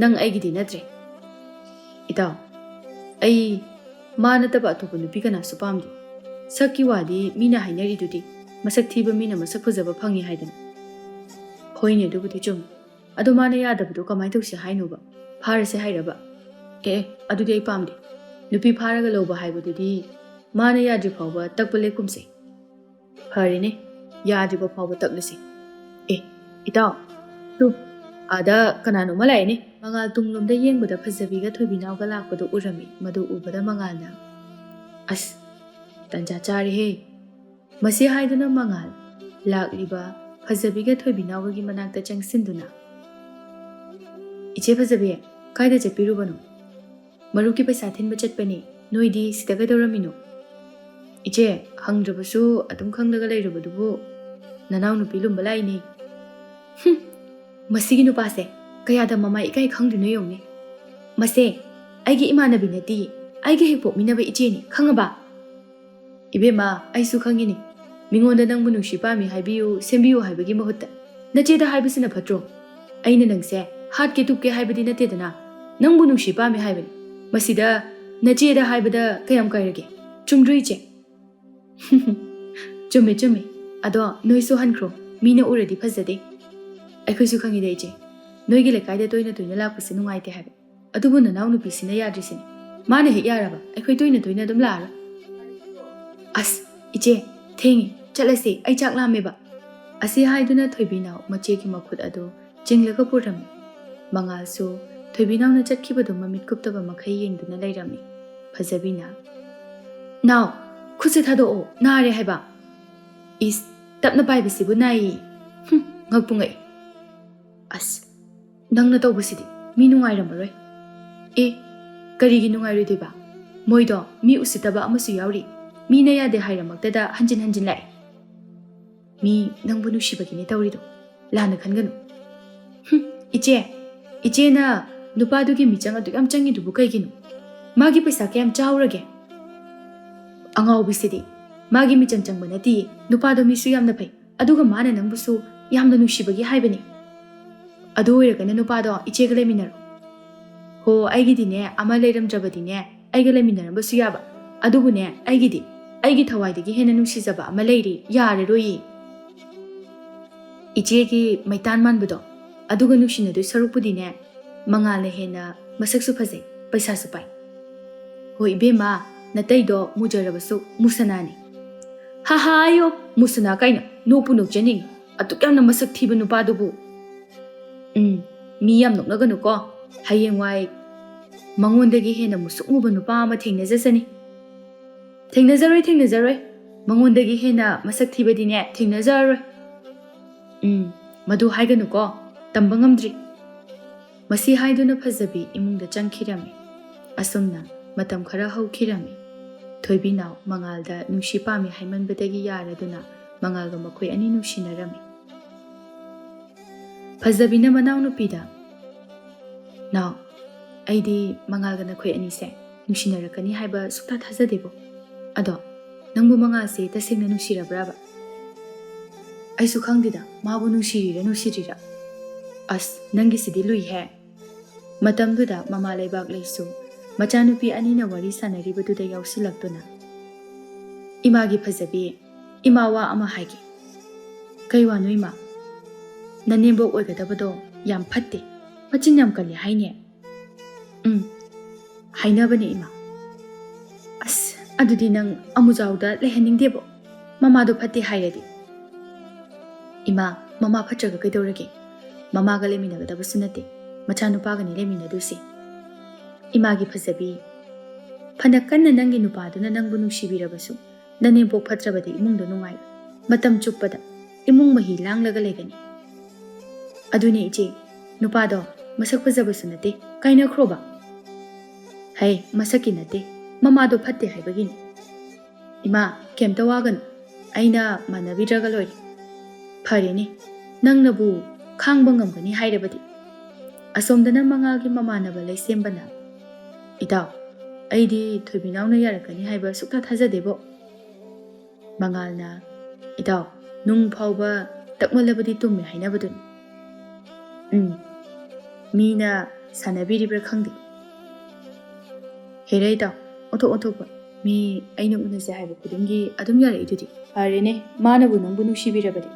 ꯅꯪ ꯑꯩꯒꯤꯗꯤ ꯅꯠꯇ꯭ꯔꯦ ꯏꯇꯥꯎ ꯑꯩ ꯃꯥ ꯅꯠꯇꯕ ꯑꯇꯣꯞꯄ ꯅꯨꯄꯤ ꯀꯅꯥꯁꯨ ꯄꯥꯝꯗꯦ ꯁꯛꯀꯤ ꯋꯥꯗꯤ ꯃꯤꯅ ꯍꯥꯏꯅꯔꯤꯗꯨꯗꯤ ꯃꯁꯛ ꯊꯤꯕ ꯃꯤꯅ ꯃꯁꯛ ꯐꯖꯕ ꯐꯪꯉꯤ ꯍꯥꯏꯗꯅ ꯍꯣꯏꯅꯦ ꯑꯗꯨꯕꯨꯗꯤ ꯆꯨꯝꯃꯤ ꯑꯗꯣ ꯃꯥꯅ ꯌꯥꯗꯕꯗꯣ ꯀꯃꯥꯏꯅ ꯇꯧꯁꯦ ꯍꯥꯏꯅꯣꯕ ꯐꯥꯔꯁꯦ ꯍꯥꯏꯔꯕ ꯑꯗꯨꯗꯤ ꯑꯩ ꯄꯥꯝꯗꯦ ꯅꯨꯄꯤ ꯐꯥꯔꯒ ꯂꯧꯕ ꯍꯥꯏꯕꯗꯨꯗꯤ ꯃꯥꯅ ꯌꯥꯗ꯭ꯔꯤ ꯐꯥꯎꯕ ꯇꯛꯄ ꯂꯦꯛꯀꯨꯝꯁꯦ ꯐꯔꯦꯅꯦ ꯌꯥꯗ꯭ꯔꯤꯕ ꯐꯥꯎꯕ ꯇꯛꯂꯁꯤ ꯏꯇꯥꯎ ꯇꯨ ꯑꯥꯗ ꯀꯅꯥꯅꯣꯃ ꯂꯥꯛꯑꯦꯅꯦ ꯃꯉꯥꯜ ꯇꯨꯡꯂꯣꯝꯗ ꯌꯦꯡꯕꯗ ꯐꯖꯕꯤꯒ ꯊꯣꯏꯕꯤꯅꯥꯎꯒ ꯂꯥꯛꯄꯗꯨ ꯎꯔꯝꯃꯤ ꯃꯗꯨ ꯎꯕꯗ ꯃꯉꯥꯜꯅ ꯑꯁ ꯇꯟꯖꯥ ꯆꯥꯔꯦꯍꯦ ꯃꯁꯤ ꯍꯥꯏꯗꯨꯅ ꯃꯉꯥꯜ ꯂꯥꯛꯂꯤꯕ ꯐꯖꯕꯤꯒ ꯊꯣꯏꯕꯤꯅꯥꯎꯒꯒꯤ ꯃꯅꯥꯛꯇ ꯆꯪꯁꯤꯟꯗꯨꯅ ꯏꯆꯦ ꯐꯖꯕꯤ ꯀꯥꯏꯗ ꯆꯠꯄꯤꯔꯨꯕꯅꯣ ꯃꯔꯨꯞꯀꯤ ꯄꯩꯁꯥ ꯊꯤꯟꯕ ꯆꯠꯄꯅꯤ ꯅꯣꯏꯗꯤ ꯁꯤꯗ ꯀꯩꯗꯧꯔꯝꯃꯤꯅꯣ ꯏꯆꯦ ꯍꯪꯗ꯭ꯔꯕꯁꯨ ꯑꯗꯨꯝ ꯈꯪꯂꯒ ꯂꯩꯔꯕꯗꯨꯕꯨ ꯅꯅꯥꯎ ꯅꯨꯄꯤ ꯂꯨꯝꯕ ꯂꯥꯛꯏꯅꯦ ꯃꯁꯤꯒꯤ ꯅꯨꯄꯥꯁꯦ ꯀꯌꯥꯗ ꯃꯃꯥꯏ ꯏꯀꯥꯏ ꯈꯪꯗ꯭ꯔꯤꯅꯣ ꯌꯦꯡꯎꯅꯦ ꯃꯁꯦ ꯑꯩꯒꯤ ꯏꯃꯥꯟꯅꯕꯤ ꯅꯠꯇꯦ ꯑꯩꯒ ꯍꯦꯛ ꯄꯣꯛꯃꯤꯟꯅꯕ ꯏꯆꯦꯅꯤ ꯈꯪꯉꯕ ꯏꯕꯦꯝꯃ ꯑꯩꯁꯨ ꯈꯪꯉꯤꯅꯤ ꯃꯤꯉꯣꯟꯗ ꯅꯪꯕꯨ ꯅꯨꯡꯁꯤ ꯄꯥꯝꯃꯤ ꯍꯥꯏꯕꯤꯌꯨ ꯁꯦꯝꯕꯤꯌꯨ ꯍꯥꯏꯕꯒꯤ ꯃꯍꯨꯠꯇ ꯅꯆꯦꯗ ꯍꯥꯏꯕꯁꯤꯅ ꯐꯠꯇ꯭ꯔꯣ ꯑꯩꯅ ꯅꯪꯁꯦ ꯍꯥꯠꯀꯦ ꯇꯨꯞꯀꯦ ꯍꯥꯏꯕꯗꯤ ꯅꯠꯇꯦꯗꯅ ꯅꯪꯕꯨ ꯅꯨꯡꯁꯤ ꯄꯥꯝꯃꯤ ꯍꯥꯏꯕꯅꯤ ꯃꯁꯤꯗ ꯅꯆꯦꯗ ꯍꯥꯏꯕꯗ ꯀꯌꯥꯝ ꯀꯥꯏꯔꯒꯦ ꯆꯨꯝꯗ꯭ꯔꯣ ꯏꯆꯦ ꯆꯨꯝꯃꯦ ꯆꯨꯝꯃꯦ ꯑꯗꯣ ꯅꯣꯏꯁꯨ ꯍꯟꯈ꯭ꯔꯣ ꯃꯤꯅ ꯎꯔꯗꯤ ꯐꯖꯗꯦ ꯑꯩꯈꯣꯏꯁꯨ ꯈꯪꯉꯤꯗ ꯏꯆꯦ ꯅꯣꯏꯒꯤ ꯂꯩꯀꯥꯏꯗ ꯇꯣꯏꯅ ꯇꯣꯏꯅ ꯂꯥꯛꯄꯁꯦ ꯅꯨꯡꯉꯥꯏꯇꯦ ꯍꯥꯏꯕ ꯑꯗꯨꯕꯨ ꯅꯅꯥꯎ ꯅꯨꯄꯤꯁꯤꯅ ꯌꯥꯗ꯭ꯔꯤꯁꯤꯅꯤ ꯃꯥꯅ ꯍꯦꯛ ꯌꯥꯔꯕ ꯑꯩꯈꯣꯏ ꯇꯣꯏꯅ ꯇꯣꯏꯅ ꯑꯗꯨꯝ ꯂꯥꯛꯑꯔꯣꯏ ꯑꯁ ꯏꯆꯦ ꯊꯦꯡꯉꯤ ꯆꯠꯂꯁꯤ ꯑꯩ ꯆꯥꯛ ꯂꯥꯝꯃꯦꯕ ꯑꯁꯤ ꯍꯥꯏꯗꯨꯅ ꯊꯣꯏꯕꯤꯅꯥꯎ ꯃꯆꯦꯒꯤ ꯃꯈꯨꯠ ꯑꯗꯨ ꯆꯤꯡꯂꯒ ꯄꯨꯔꯝꯃꯤ ꯃꯉꯥꯜꯁꯨ ꯊꯣꯏꯕꯤꯅꯥꯎꯅ ꯆꯠꯈꯤꯕꯗꯨ ꯃꯃꯤꯠ ꯀꯨꯞꯇꯕ ꯃꯈꯩ ꯌꯦꯡꯗꯨꯅ ꯂꯩꯔꯝꯃꯤ ꯐꯖꯕꯤꯅ ꯅꯥꯎ ꯈꯨꯠꯁꯦ ꯊꯥꯗꯣꯛꯑꯣ ꯅꯥꯔꯦ ꯍꯥꯏꯕ ꯏꯁ ꯇꯞꯅ ꯄꯥꯏꯕꯁꯤꯕꯨ ꯅꯥꯏꯌꯦ ꯉꯛꯄꯨ ꯉꯛꯏ ꯑꯁ ꯅꯪꯅ ꯇꯧꯕꯁꯤꯗꯤ ꯃꯤ ꯅꯨꯡꯉꯥꯏꯔꯝꯃꯔꯣꯏ ꯀꯔꯤꯒꯤ ꯅꯨꯡꯉꯥꯏꯔꯣꯏꯗꯣꯏꯕ ꯃꯣꯏꯗꯣ ꯃꯤ ꯎꯁꯤꯠꯇꯕ ꯑꯃꯁꯨ ꯌꯥꯎꯔꯤ ꯃꯤꯅ ꯌꯥꯗꯦ ꯍꯥꯏꯔꯃꯛꯇꯗ ꯍꯟꯖꯤꯟ ꯍꯟꯖꯤꯟ ꯂꯥꯛꯑꯦ ꯃꯤ ꯅꯪꯕꯨ ꯅꯨꯡꯁꯤꯕꯒꯤꯅꯦ ꯇꯧꯔꯤꯗꯣ ꯂꯥꯟꯅ ꯈꯟꯒꯅꯨ ꯏꯆꯦꯅ ꯅꯨꯄꯥꯗꯨꯒꯤ ꯃꯤꯆꯪ ꯑꯗꯨ ꯌꯥꯝ ꯆꯪꯉꯤꯗꯨꯕꯨ ꯀꯩꯒꯤꯅꯣ ꯃꯥꯒꯤ ꯄꯩꯁꯥ ꯀꯌꯥꯝ ꯆꯥꯎꯔꯒꯦ ꯑꯉꯥꯎꯕꯤꯁꯤꯗꯤ ꯃꯥꯒꯤ ꯃꯤꯆꯪ ꯆꯪꯕ ꯅꯠꯇꯤꯌꯦ ꯅꯨꯄꯥꯗꯣ ꯃꯤꯁꯨ ꯌꯥꯝꯅ ꯐꯩ ꯑꯗꯨꯒ ꯃꯥꯅ ꯅꯪꯕꯨꯁꯨ ꯌꯥꯝꯅ ꯅꯨꯡꯁꯤꯕꯒꯤ ꯍꯥꯏꯕꯅꯤ ꯑꯗꯨ ꯑꯣꯏꯔꯒꯅ ꯅꯨꯄꯥꯗꯣ ꯏꯆꯦꯒ ꯂꯩꯃꯤꯟꯅꯔꯣ ꯍꯣ ꯑꯩꯒꯤꯗꯤꯅꯦ ꯑꯃ ꯂꯩꯔꯝꯗ꯭ꯔꯕꯗꯤꯅꯦ ꯑꯩꯒ ꯂꯩꯃꯤꯟꯅꯔꯝꯕꯁꯨ ꯌꯥꯕ ꯑꯗꯨꯕꯨꯅꯦ ꯑꯩꯒꯤ ꯊꯋꯥꯏꯗꯒꯤ ꯍꯦꯟꯅ ꯅꯨꯡꯁꯤꯖꯕ ꯑꯃ ꯂꯩꯔꯤ ꯌꯥꯔꯔꯣꯏꯌꯦ ꯏꯆꯦꯒꯤ ꯃꯩꯇꯥꯟ ꯃꯥꯟꯕꯗꯣ ꯑꯗꯨꯒ ꯅꯨꯡꯁꯤꯅꯗꯣꯏ ꯁꯔꯨꯛꯄꯨꯗꯤꯅꯦ ꯃꯉꯥꯜꯅ ꯍꯦꯟꯅ masaksu phajai, paisasu pai. Hoi ibema, nataido mujarabasu musanani. Ha ha ayo, musana kaina, nopu nokjani, atuk yamna masak thiba nupadubu. Mi yam noknaganu ko, hayengwai mangonda gi hena musuk muba nupa ama thengnajasani. Thengnajaroi. Mangonda gi hena masak thiba dine thengnajaroi. Madu haiganu ko, tamba ngamdri. Masi haiduna phajabi imungda changkhirami. Asumna matam khara haukhirami. Thoibi naw mangalda nungsi pami haimanbadagi yaraduna mangalga makhoi ani nungsinarami. Phajabina manaw nupida. Naw, aidi mangalga nakhoi ani se nungsinarakkani haiba sukta thajadebo. Ado, nangbu mangal se tasengna nungsirabraba. Aisu khangdida mabu nungsirira. As nangi sidi lui he. Matamduda mama laibak laisu machanupi anina wari sanaribaduda yausilaktuna. Imagi phajabi, imawa ama haigi. Kaiwa noima. Nanembok oigadabado yam phatte. Machin yam kalli haine. Hainabane ima. As adudi nang amujauda lehaningdebo. Mamado phatte hairadi. Ima, mama phatraga kaidorage. Mama ga leminagadabasu nate. Machanupagani leminadusi. Imagi phajabi. Phanakanna nangi nupaduna nangbu nungsibirabasu. Nanembok phatrabadi imungdo nungai. Matam chuppada imung mahi langlaga legani. Aduni ije, nupado masak phajabasu nate. Kaina khroba. Hai, masaki nate. Mamado phatte haibagini. Ima, kemta waganu. Aina manabiraga loi. Phareni, nangnabu khangba ngamgani hairabadi. Asomdana mangalgi mamanaba laisembana. Itaw, aidi thoibinawna yarakani haiba sukta thajadebo. Mangalna, itaw, nung phawba takmalabadi tumme hainabadun. Mina sanabiribra khangdi. Hera itaw, othokba. Mi aina unase haiba kudungi adum yara idudi. Pharene, manabu nangbu nungsibirabadi.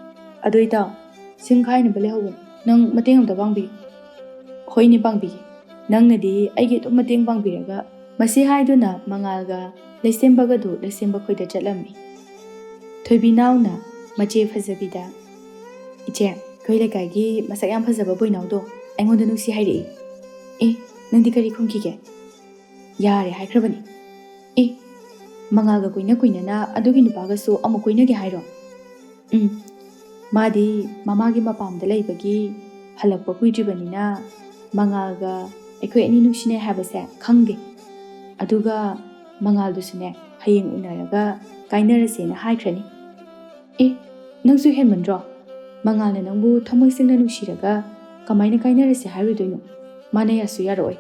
Ado itaw, singkhaina bale hawun. Nang mateng amta bangbi. Hoi ni bangbi. Nang nadi aige to mateng bangbiraga. Masi haiduna mangalga laisembaga du laisemba khoida chatlammi. Thoibi nawna mache phajabida. Iche, khoi lekagi masak yam phajaba boinawdo aingonda nungsi hairei. Nangdi kari khumkige. Yare haikrabani. Mangalga kuina na adugi nupaga so amu kuina ge hairo. Madi mamagi mapamda laibagi halakpa kuidribanina mangalga ekhoi ani nungsine habase khangde. Aduga mangaldu-sune hayeng unaraga kainarasena haikrani. Nangsu henmandro. Mangalna nangbu thamoi singna nungsiraga kamaina kainarase hairudoino. Mana yasu yaroi.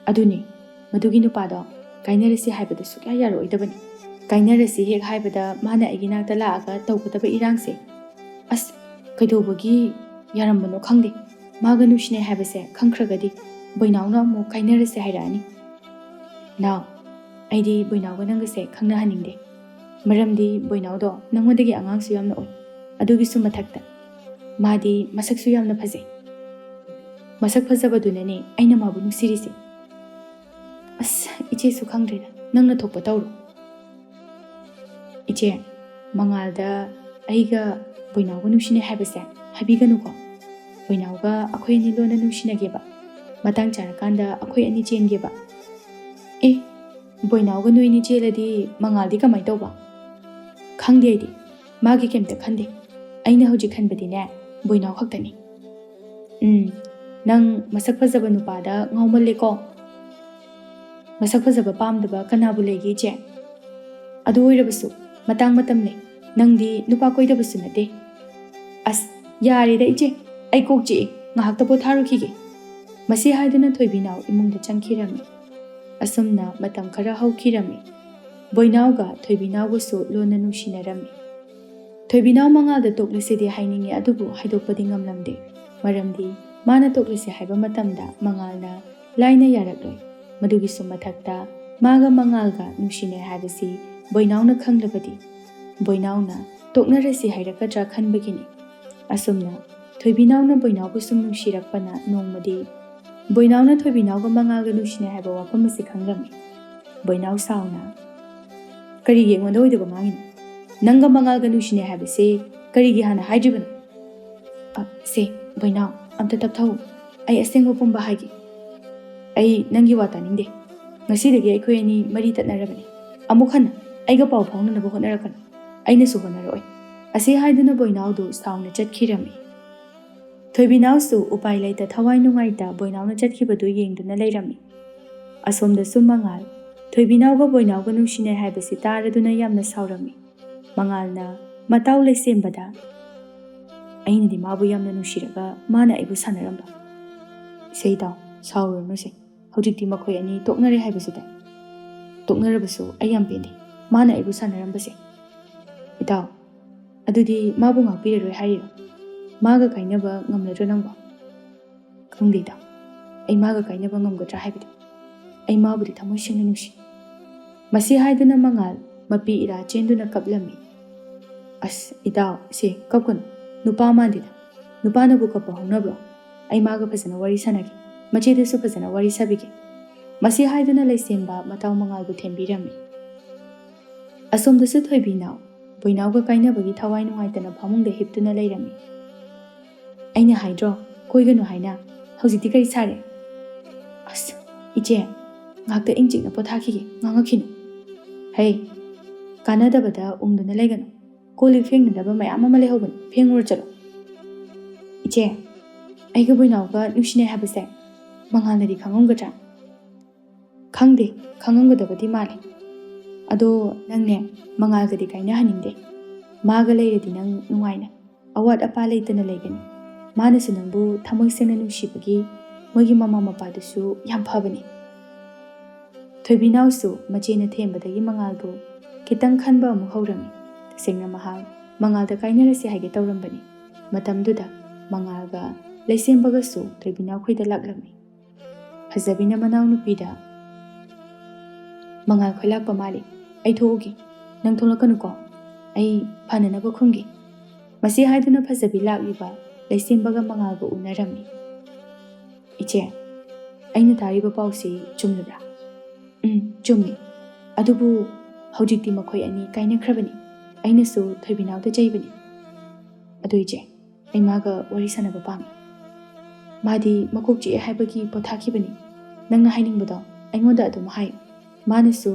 Aduni madugi nupado kainarase haibada sukya yaroi dabani. Kainarase hek haibada mana aginakta laaga tawgudaba irangse. As kaidobagi yarambano khangde. Maga nungsine haibase khangkragadi boinawna mo kainarase hairani. Now, aidi boinawga nangase khangna haningde. Maramdi boinawdo nangwadagi angangsu yamna oi. Adugi su mathakta. Madi masaksu yamna phajai. Masak phajabadunane aina mabu nungsirise. As iche su khangdreda nangna thokpa tawro. Iche mangalda aiga boinawga nungsine haibase habiganuko. Boinawga akhoi ani lona nungsinageba. Matang charakanda akhoi ani chengeba. Boinawga noini cheladi mangaldi kamai tawba. Khangde aidi magi kemta khande. Aina hoji khanbadine boinaw khaktani. Nang masak phajaba nupada ngaumalle ko. Masak phajaba pamdaba kanabu legi che. Adu oirabasu matang matamle nangdi nupa koidabasu nate. As yare da iche ai kokje ngahakta potharukige. Masi haiduna thoibinaw imungda changkhirami. Asumna matam khara haukhirami. Boinawga thoibinawgusu lona nungsinarami. Thoibinaw mangalda toklesedi hainingi adubu haidokpadi ngamlamde. Maramdi mana toklese haiba matamda mangalna laina yarakloi. Madugisu mathakta maga mangalga nungsine haibasi boinawna khanglabadi. Boinawna toknarasi hairakadra khanbagini. Asumna thoibinawna boinawgusu nungsirakpana nongmadi ꯕꯣꯏꯅꯥꯎꯅ ꯊꯣꯏꯕꯤꯅꯥꯎꯒ ꯃꯉꯥꯜꯒ ꯅꯨꯡꯁꯤꯅꯩ ꯍꯥꯏꯕ ꯋꯥꯐꯝ ꯑꯁꯤ ꯈꯪꯂꯝꯃꯤ꯫ ꯕꯣꯏꯅꯥꯎ ꯁꯥꯎꯅ "ꯀꯔꯤꯒꯤ ꯑꯩꯉꯣꯟꯗ ꯑꯣꯏꯗꯕ ꯉꯥꯡꯉꯤꯅꯣ? ꯅꯪꯒ ꯃꯉꯥꯜꯒ ꯅꯨꯡꯁꯤꯅꯩ ꯍꯥꯏꯕꯁꯤ ꯀꯔꯤꯒꯤ ꯍꯥꯟꯅ ꯍꯥꯏꯗ꯭ꯔꯤꯕꯅꯣ?" "ꯁꯦ ꯕꯣꯏꯅꯥꯎ, ꯑꯝꯇ ꯇꯞꯊꯧ, ꯑꯩ ꯑꯁꯦꯡꯕ ꯄꯨꯝꯕ ꯍꯥꯏꯒꯦ꯫ ꯑꯩ ꯅꯪꯒꯤ ꯋꯥ ꯇꯥꯅꯤꯡꯗꯦ꯫ ꯉꯁꯤꯗꯒꯤ ꯑꯩꯈꯣꯏ ꯑꯅꯤ ꯃꯔꯤ ꯇꯠꯅꯔꯕꯅꯤ꯫ ꯑꯃꯨꯛ ꯍꯟꯅ ꯑꯩꯒ ꯄꯥꯎ ꯐꯥꯎꯅꯅꯕ ꯍꯣꯠꯅꯔꯛꯀꯅꯨ, ꯑꯩꯅꯁꯨ ꯍꯣꯠꯅꯔꯛꯑꯣꯏ." ꯑꯁꯤ ꯍꯥꯏꯗꯨꯅ ꯕꯣꯏꯅꯥꯎꯗꯨ ꯁꯥꯎꯅ ꯆꯠꯈꯤꯔꯝꯃꯤ꯫ ꯊꯣꯏꯕꯤꯅꯥꯎꯁꯨ ꯎꯄꯥꯏ ꯂꯩꯇ ꯊꯋꯥꯏ ꯅꯨꯡꯉꯥꯏꯇ ꯕꯣꯏꯅꯥꯎꯅ ꯆꯠꯈꯤꯕꯗꯨ ꯌꯦꯡꯗꯨꯅ ꯂꯩꯔꯝꯃꯤ꯫ ꯑꯁꯣꯝꯗꯁꯨ ꯃꯉꯥꯜ ꯊꯣꯏꯕꯤꯅꯥꯎꯒ ꯕꯣꯏꯅꯥꯎꯒ ꯅꯨꯡꯁꯤꯅꯩ ꯍꯥꯏꯕꯁꯤ ꯇꯥꯔꯗꯨꯅ ꯌꯥꯝꯅ ꯁꯥꯎꯔꯝꯃꯤ꯫ ꯃꯉꯥꯜꯅ ꯃꯇꯥꯎ ꯂꯩꯁꯦꯝꯕꯗ "ꯑꯩꯅꯗꯤ ꯃꯥꯕꯨ ꯌꯥꯝꯅ ꯅꯨꯡꯁꯤꯔꯒ ꯃꯥꯅ ꯑꯩꯕꯨ ꯁꯥꯟꯅꯔꯝꯕ꯫ ꯏꯁꯦ ꯏꯇꯥꯎ, ꯁꯥꯎꯔꯨꯔꯅꯨꯁꯦ, ꯍꯧꯖꯤꯛꯇꯤ ꯃꯈꯣꯏ ꯑꯅꯤ ꯇꯣꯛꯅꯔꯦ ꯍꯥꯏꯕꯁꯨ ꯇꯥꯏ꯫ ꯇꯣꯛꯅꯔꯕꯁꯨ ꯑꯩ ꯌꯥꯝ ꯄꯦꯟꯗꯦ ꯃꯥꯅ ꯑꯩꯕꯨ ꯁꯥꯟꯅꯔꯝꯕꯁꯦ꯫ ꯏꯇꯥꯎ, ꯑꯗꯨꯗꯤ ꯃꯥꯕꯨ ꯉꯥꯛꯄꯤꯔꯔꯣꯏ ꯍꯥꯏꯔꯤꯔꯣ? ꯃꯥꯒ ꯀꯥꯏꯅꯕ ꯉꯝꯂꯗ꯭ꯔꯣ ꯅꯪꯕꯣ?" "ꯈꯪꯗꯦ ꯏꯇꯥꯎ, ꯑꯩ ꯃꯥꯒ ꯀꯥꯏꯅꯕ ꯉꯝꯒꯗ꯭ꯔꯥ ꯍꯥꯏꯕꯗꯤ꯫ ꯑꯩ ꯃꯥꯕꯨꯗꯤ ꯊꯃꯣꯏ ꯁꯦꯡꯅ ꯅꯨꯡꯁꯤ." ꯃꯁꯤ ꯍꯥꯏꯗꯨꯅ ꯃꯉꯥꯜ ꯃꯄꯤ ꯏꯔꯥ ꯆꯦꯟꯗꯨꯅ ꯀꯞꯂꯝꯃꯤ꯫ "ꯑꯁ ꯏꯇꯥꯎ, ꯁꯦ ꯀꯞꯀꯅꯨ, ꯅꯨꯄꯥ ꯃꯥꯟꯗꯦꯗ, ꯅꯨꯄꯥꯅꯕꯨ ꯀꯞꯄ ꯍꯧꯅꯕ꯭ꯔꯣ? ꯑꯩ ꯃꯥꯒ ꯐꯖꯅ ꯋꯥꯔꯤ ꯁꯥꯟꯅꯒꯦ, ꯃꯆꯦꯗꯁꯨ ꯐꯖꯅ ꯋꯥꯔꯤ ꯁꯥꯕꯤꯒꯦ." ꯃꯁꯤ ꯍꯥꯏꯗꯨꯅ ꯂꯩꯁꯦꯝꯕ ꯃꯇꯥꯎ ꯃꯉꯥꯜꯕꯨ ꯊꯦꯝꯕꯤꯔꯝꯃꯤ꯫ ꯑꯁꯣꯝꯗꯁꯨ ꯊꯣꯏꯕꯤꯅꯥꯎ ꯕꯣꯏꯅꯥꯎꯒ ꯀꯥꯏꯅꯕꯒꯤ ꯊꯋꯥꯏ ꯅꯨꯡꯉꯥꯏꯇꯅ ꯐꯃꯨꯡꯗ ꯍꯤꯞꯇꯨꯅ ꯂꯩꯔꯝꯃꯤ꯫ "ꯑꯩꯅ ꯍꯥꯏꯗ꯭ꯔꯣ ꯀꯣꯏꯒꯅꯨ ꯍꯥꯏꯅ, ꯍꯧꯖꯤꯛꯇꯤ ꯀꯔꯤ ꯁꯥꯔꯦ?" "ꯑꯁ ꯏꯆꯦ, ꯉꯥꯛꯇ ꯏꯪ ꯆꯤꯛꯅ ꯄꯣꯊꯥꯈꯤꯒꯦ, ꯉꯥꯡꯉꯛꯈꯤꯅꯨ." "ꯍꯩ, ꯀꯥꯟꯅꯗꯕꯗ ꯎꯪꯗꯨꯅ ꯂꯩꯒꯅꯨ, ꯀꯣꯜ ꯂꯤꯛ ꯐꯦꯡꯅꯗꯕ ꯃꯌꯥꯝ ꯑꯃ ꯂꯩꯍꯧꯕꯅꯤ, ꯐꯦꯡꯉꯨꯔ ꯆꯠꯂꯣ." "ꯏꯆꯦ, ꯑꯩꯒ ꯕꯣꯏꯅꯥꯎꯒ ꯅꯨꯡꯁꯤꯅꯩ ꯍꯥꯏꯕꯁꯦ ꯃꯉꯥꯜꯅꯗꯤ ꯈꯪꯉꯝꯒꯗ꯭ꯔꯥ?" "ꯈꯪꯗꯦ, ꯈꯪꯉꯝꯒꯗꯕꯗꯤ ꯃꯥꯜꯂꯤ. ꯑꯗꯣ ꯅꯪꯅꯦ ꯃꯉꯥꯜꯒꯗꯤ ꯀꯥꯏꯅꯍꯟꯅꯤꯡꯗꯦ꯫ ꯃꯥꯒ ꯂꯩꯔꯗꯤ ꯅꯪ ꯅꯨꯡꯉꯥꯏꯅ ꯑꯋꯥꯠ ꯑꯄꯥ ꯂꯩꯇꯅ ꯂꯩꯒꯅꯤ꯫ ꯃꯥꯅꯁꯨ ꯅꯪꯕꯨ ꯊꯃꯣꯏ ꯁꯦꯡꯅ ꯅꯨꯡꯁꯤꯕꯒꯤ ꯃꯣꯏꯒꯤ ꯃꯃꯥ ꯃꯄꯥꯗꯨꯁꯨ ꯌꯥꯝ ꯐꯕꯅꯤ." ꯊꯣꯏꯕꯤꯅꯥꯎꯁꯨ ꯃꯆꯦꯅ ꯊꯦꯝꯕꯗꯒꯤ ꯃꯉꯥꯜꯕꯨ ꯈꯤꯇꯪ ꯈꯟꯕ ꯑꯃꯨꯛ ꯍꯧꯔꯝꯃꯤ꯫ ꯇꯁꯦꯡꯅ ꯃꯍꯥꯛ ꯃꯉꯥꯜꯗ ꯀꯥꯏꯅꯔꯁꯤ ꯍꯥꯏꯒꯦ ꯇꯧꯔꯝꯕꯅꯤ꯫ ꯃꯇꯝꯗꯨꯗ ꯃꯉꯥꯜꯒ ꯂꯩꯁꯦꯝꯕꯒꯁꯨ ꯊꯣꯏꯕꯤꯅꯥꯎ ꯈꯣꯏꯗ ꯂꯥꯛꯂꯝꯃꯤ꯫ ꯐꯖꯕꯤꯅ ꯃꯅꯥꯎꯅꯨꯄꯤꯗ "ꯃꯉꯥꯜ ꯈꯣꯏ ꯂꯥꯛꯄ ꯃꯥꯜꯂꯤ, ꯑꯩ ꯊꯣꯛꯎꯒꯦ, ꯅꯪ ꯊꯣꯛꯂꯛꯀꯅꯨꯀꯣ, ꯑꯩ ꯐꯅꯅꯕ ꯈꯨꯝꯒꯦ." ꯃꯁꯤ ꯍꯥꯏꯗꯨꯅ ꯐꯖꯕꯤ ꯂꯥꯛꯂꯤꯕ ꯂꯩꯁꯦꯝꯕꯒ ꯃꯉꯥꯜꯒ ꯎꯅꯔꯝꯃꯤ꯫ "ꯏꯆꯦ, ꯑꯩꯅ ꯇꯥꯔꯤꯕ ꯄꯥꯎꯁꯤ ꯆꯨꯝꯂꯕ꯭ꯔꯥ?" "ꯆꯨꯝꯃꯤ. ꯑꯗꯨꯕꯨ ꯍꯧꯖꯤꯛꯇꯤ ꯃꯈꯣꯏ ꯑꯅꯤ ꯀꯥꯏꯅꯈ꯭ꯔꯕꯅꯤ. ꯑꯩꯅꯁꯨ ꯊꯣꯏꯕꯤꯅꯥꯎꯗ ꯆꯩꯕꯅꯤ." "ꯑꯗꯨ ꯏꯆꯦ, ꯑꯩ ꯃꯥꯒ ꯋꯥꯔꯤ ꯁꯥꯟꯅꯕ ꯄꯥꯝꯃꯤ. ꯃꯥꯗꯤ ꯃꯀꯣꯛ ꯆꯤꯛꯑꯦ ꯍꯥꯏꯕꯒꯤ ꯄꯣꯊꯥꯈꯤꯕꯅꯤ. ꯅꯪꯅ ꯍꯥꯏꯅꯤꯡꯕꯗꯣ ꯑꯩꯉꯣꯟꯗ ꯑꯗꯨꯝ ꯍꯥꯏꯌꯨ. ꯃꯥꯅꯁꯨ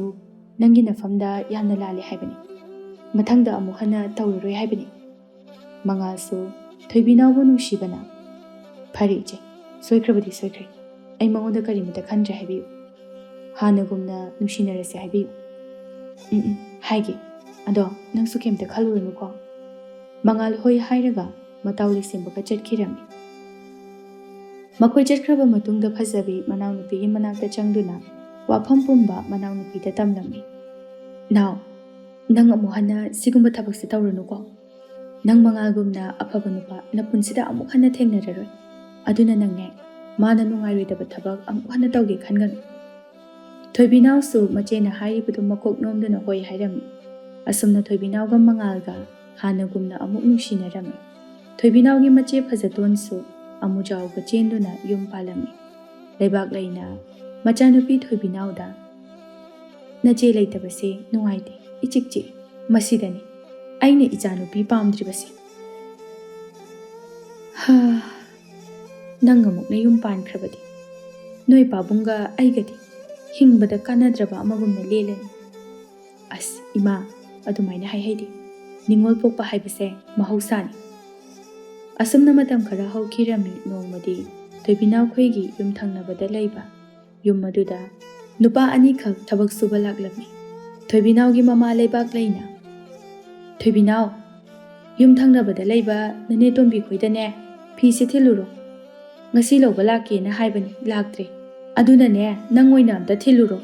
ꯅꯪꯒꯤ ꯅꯐꯝꯗ ꯌꯥꯝꯅ ꯂꯥꯜꯂꯦ ꯍꯥꯏꯕꯅꯤ. ꯃꯊꯪꯗ ꯑꯃꯨꯛ ꯍꯟꯅ ꯇꯧꯔꯔꯣꯏ ꯍꯥꯏꯕꯅꯤ." ꯃꯉꯥꯜꯁꯨ ꯊꯣꯏꯕꯤꯅꯥꯎꯕꯨ ꯅꯨꯡꯁꯤꯕꯅ "ꯐꯔꯦ ꯏꯆꯦ, ꯁꯣꯏꯈ꯭ꯔꯕꯗꯤ ꯁꯣꯏꯈ꯭ꯔꯦ. ꯑꯩ ꯃꯉꯣꯟꯗ ꯀꯔꯤꯃꯇ ꯈꯟꯗ꯭ꯔꯦ ꯍꯥꯏꯕꯤꯌꯨ. ꯍꯥꯟꯅꯒꯨꯝꯅ ꯅꯨꯡꯁꯤꯅꯔꯁꯦ ꯍꯥꯏꯕꯤꯌꯨ." "ꯍꯥꯏꯒꯦ. ꯑꯗꯣ ꯅꯪꯁꯨ ꯀꯩꯝꯇ ꯈꯜꯂꯨꯔꯅꯨꯀꯣ." ꯃꯉꯥꯜ ꯍꯣꯏ ꯍꯥꯏꯔꯒ ꯃꯇꯥꯎ ꯂꯩꯁꯦꯝꯕꯒ ꯆꯠꯈꯤꯔꯝꯃꯤ꯫ ꯃꯈꯣꯏ ꯆꯠꯈ꯭ꯔꯕ ꯃꯇꯨꯡꯗ ꯐꯖꯕꯤ ꯃꯅꯥꯎꯅꯨꯄꯤꯒꯤ ꯃꯅꯥꯛꯇ ꯆꯪꯗꯨꯅ ꯋꯥꯐꯝ ꯄꯨꯝꯕ ꯃꯅꯥꯎꯅꯨꯄꯤꯗ ꯇꯝꯂꯝꯃꯤ꯫ "ꯅꯥꯎ, ꯅꯪ ꯑꯃꯨꯛ ꯍꯟꯅ ꯁꯤꯒꯨꯝꯕ ꯊꯕꯛꯁꯦ ꯇꯧꯔꯨꯅꯨꯀꯣ. ꯅꯪ ꯃꯉꯥꯜꯒꯨꯝꯅ ꯑꯐꯕ ꯅꯨꯄꯥ ꯅꯄꯨꯟꯁꯤꯗ ꯑꯃꯨꯛ ꯍꯟꯅ ꯊꯦꯡꯅꯔꯔꯣꯏ. ꯑꯗꯨꯅ ꯅꯪꯅꯦ ꯃꯥꯅ ꯅꯨꯡꯉꯥꯏꯔꯣꯏꯗꯕ ꯊꯕꯛ ꯑꯃꯨꯛ ꯍꯟꯅ ꯇꯧꯒꯦ ꯈꯟꯒꯅꯨ." ꯊꯣꯏꯕꯤꯅꯥꯎꯁꯨ ꯃꯆꯦꯅ ꯍꯥꯏꯔꯤꯕꯗꯨ ꯃꯀꯣꯛ ꯅꯣꯝꯗꯨꯅ ꯍꯣꯏ ꯍꯥꯏꯔꯝꯃꯤ꯫ ꯑꯁꯨꯝꯅ ꯊꯣꯏꯕꯤꯅꯥꯎꯒ ꯃꯉꯥꯜꯒ ꯍꯥꯟꯅꯒꯨꯝꯅ ꯑꯃꯨꯛ ꯅꯨꯡꯁꯤꯅꯔꯝꯃꯤ꯫ ꯊꯣꯏꯕꯤꯅꯥꯎꯒꯤ ꯃꯆꯦ ꯐꯖꯇꯣꯟꯁꯨ ꯑꯃꯨꯖꯥꯎꯒ ꯆꯦꯟꯗꯨꯅ ꯌꯨꯝ ꯄꯥꯜꯂꯝꯃꯤ꯫ ꯂꯩꯕꯥꯛ ꯂꯩꯅ ꯃꯆꯥꯅꯨꯄꯤ ꯊꯣꯏꯕꯤꯅꯥꯎꯗ "ꯅꯆꯦ ꯂꯩꯇꯕꯁꯦ ꯅꯨꯡꯉꯥꯏꯇꯦ, ꯏꯆꯤꯛ ꯆꯤꯛꯏ. ꯃꯁꯤꯗꯅꯤ ꯑꯩꯅ ꯏꯆꯥꯅꯨꯄꯤ ꯄꯥꯝꯗ꯭ꯔꯤꯕꯁꯦ." "ꯅꯪ ꯑꯃꯨꯛ ꯅꯌꯨꯝ ꯄꯥꯟꯈ꯭ꯔꯕꯗꯤ ꯅꯣꯏ ꯄꯥꯕꯨꯡꯒ ꯑꯩꯒꯗꯤ ꯍꯤꯡꯕꯗ ꯀꯥꯟꯅꯗ꯭ꯔꯕ ꯑꯃꯒꯨꯝꯅ ꯂꯦꯜꯂꯅꯤ." "ꯑꯁ ꯏꯃꯥ, ꯑꯗꯨꯃꯥꯏꯅ ꯍꯥꯏꯍꯩꯗꯦ. ꯅꯤꯡꯉꯣꯜ ꯄꯣꯛꯄ ꯍꯥꯏꯕꯁꯦ ꯃꯍꯧꯁꯥꯅꯤ." ꯑꯁꯨꯝꯅ ꯃꯇꯝ ꯈꯔ ꯍꯧꯈꯤꯔꯝꯃꯤ꯫ ꯅꯣꯡꯃꯗꯤ ꯊꯣꯏꯕꯤꯅꯥꯎꯈꯣꯏꯒꯤ ꯌꯨꯝꯊꯪꯅꯕꯗ ꯂꯩꯕ ꯌꯨꯝ ꯑꯗꯨꯗ ꯅꯨꯄꯥ ꯑꯅꯤꯈꯛ ꯊꯕꯛ ꯁꯨꯕ ꯂꯥꯛꯂꯝꯃꯤ꯫ ꯊꯣꯏꯕꯤꯅꯥꯎꯒꯤ ꯃꯃꯥ ꯂꯩꯕꯥꯛ ꯂꯩꯅ "ꯊꯣꯏꯕꯤꯅꯥꯎ, ꯌꯨꯝꯊꯪꯅꯕꯗ ꯂꯩꯕ ꯅꯅꯦ ꯇꯣꯝꯕꯤꯈꯣꯏꯗꯅꯦ ꯐꯤꯁꯦ ꯊꯤꯜꯂꯨꯔꯣ. ꯉꯁꯤ ꯂꯧꯕ ꯂꯥꯛꯀꯦꯅ ꯍꯥꯏꯕꯅꯤ, ꯂꯥꯛꯇ꯭ꯔꯦ. ꯑꯗꯨꯅꯅꯦ ꯅꯪ ꯑꯣꯏꯅ ꯑꯝꯇ ꯊꯤꯜꯂꯨꯔꯣ."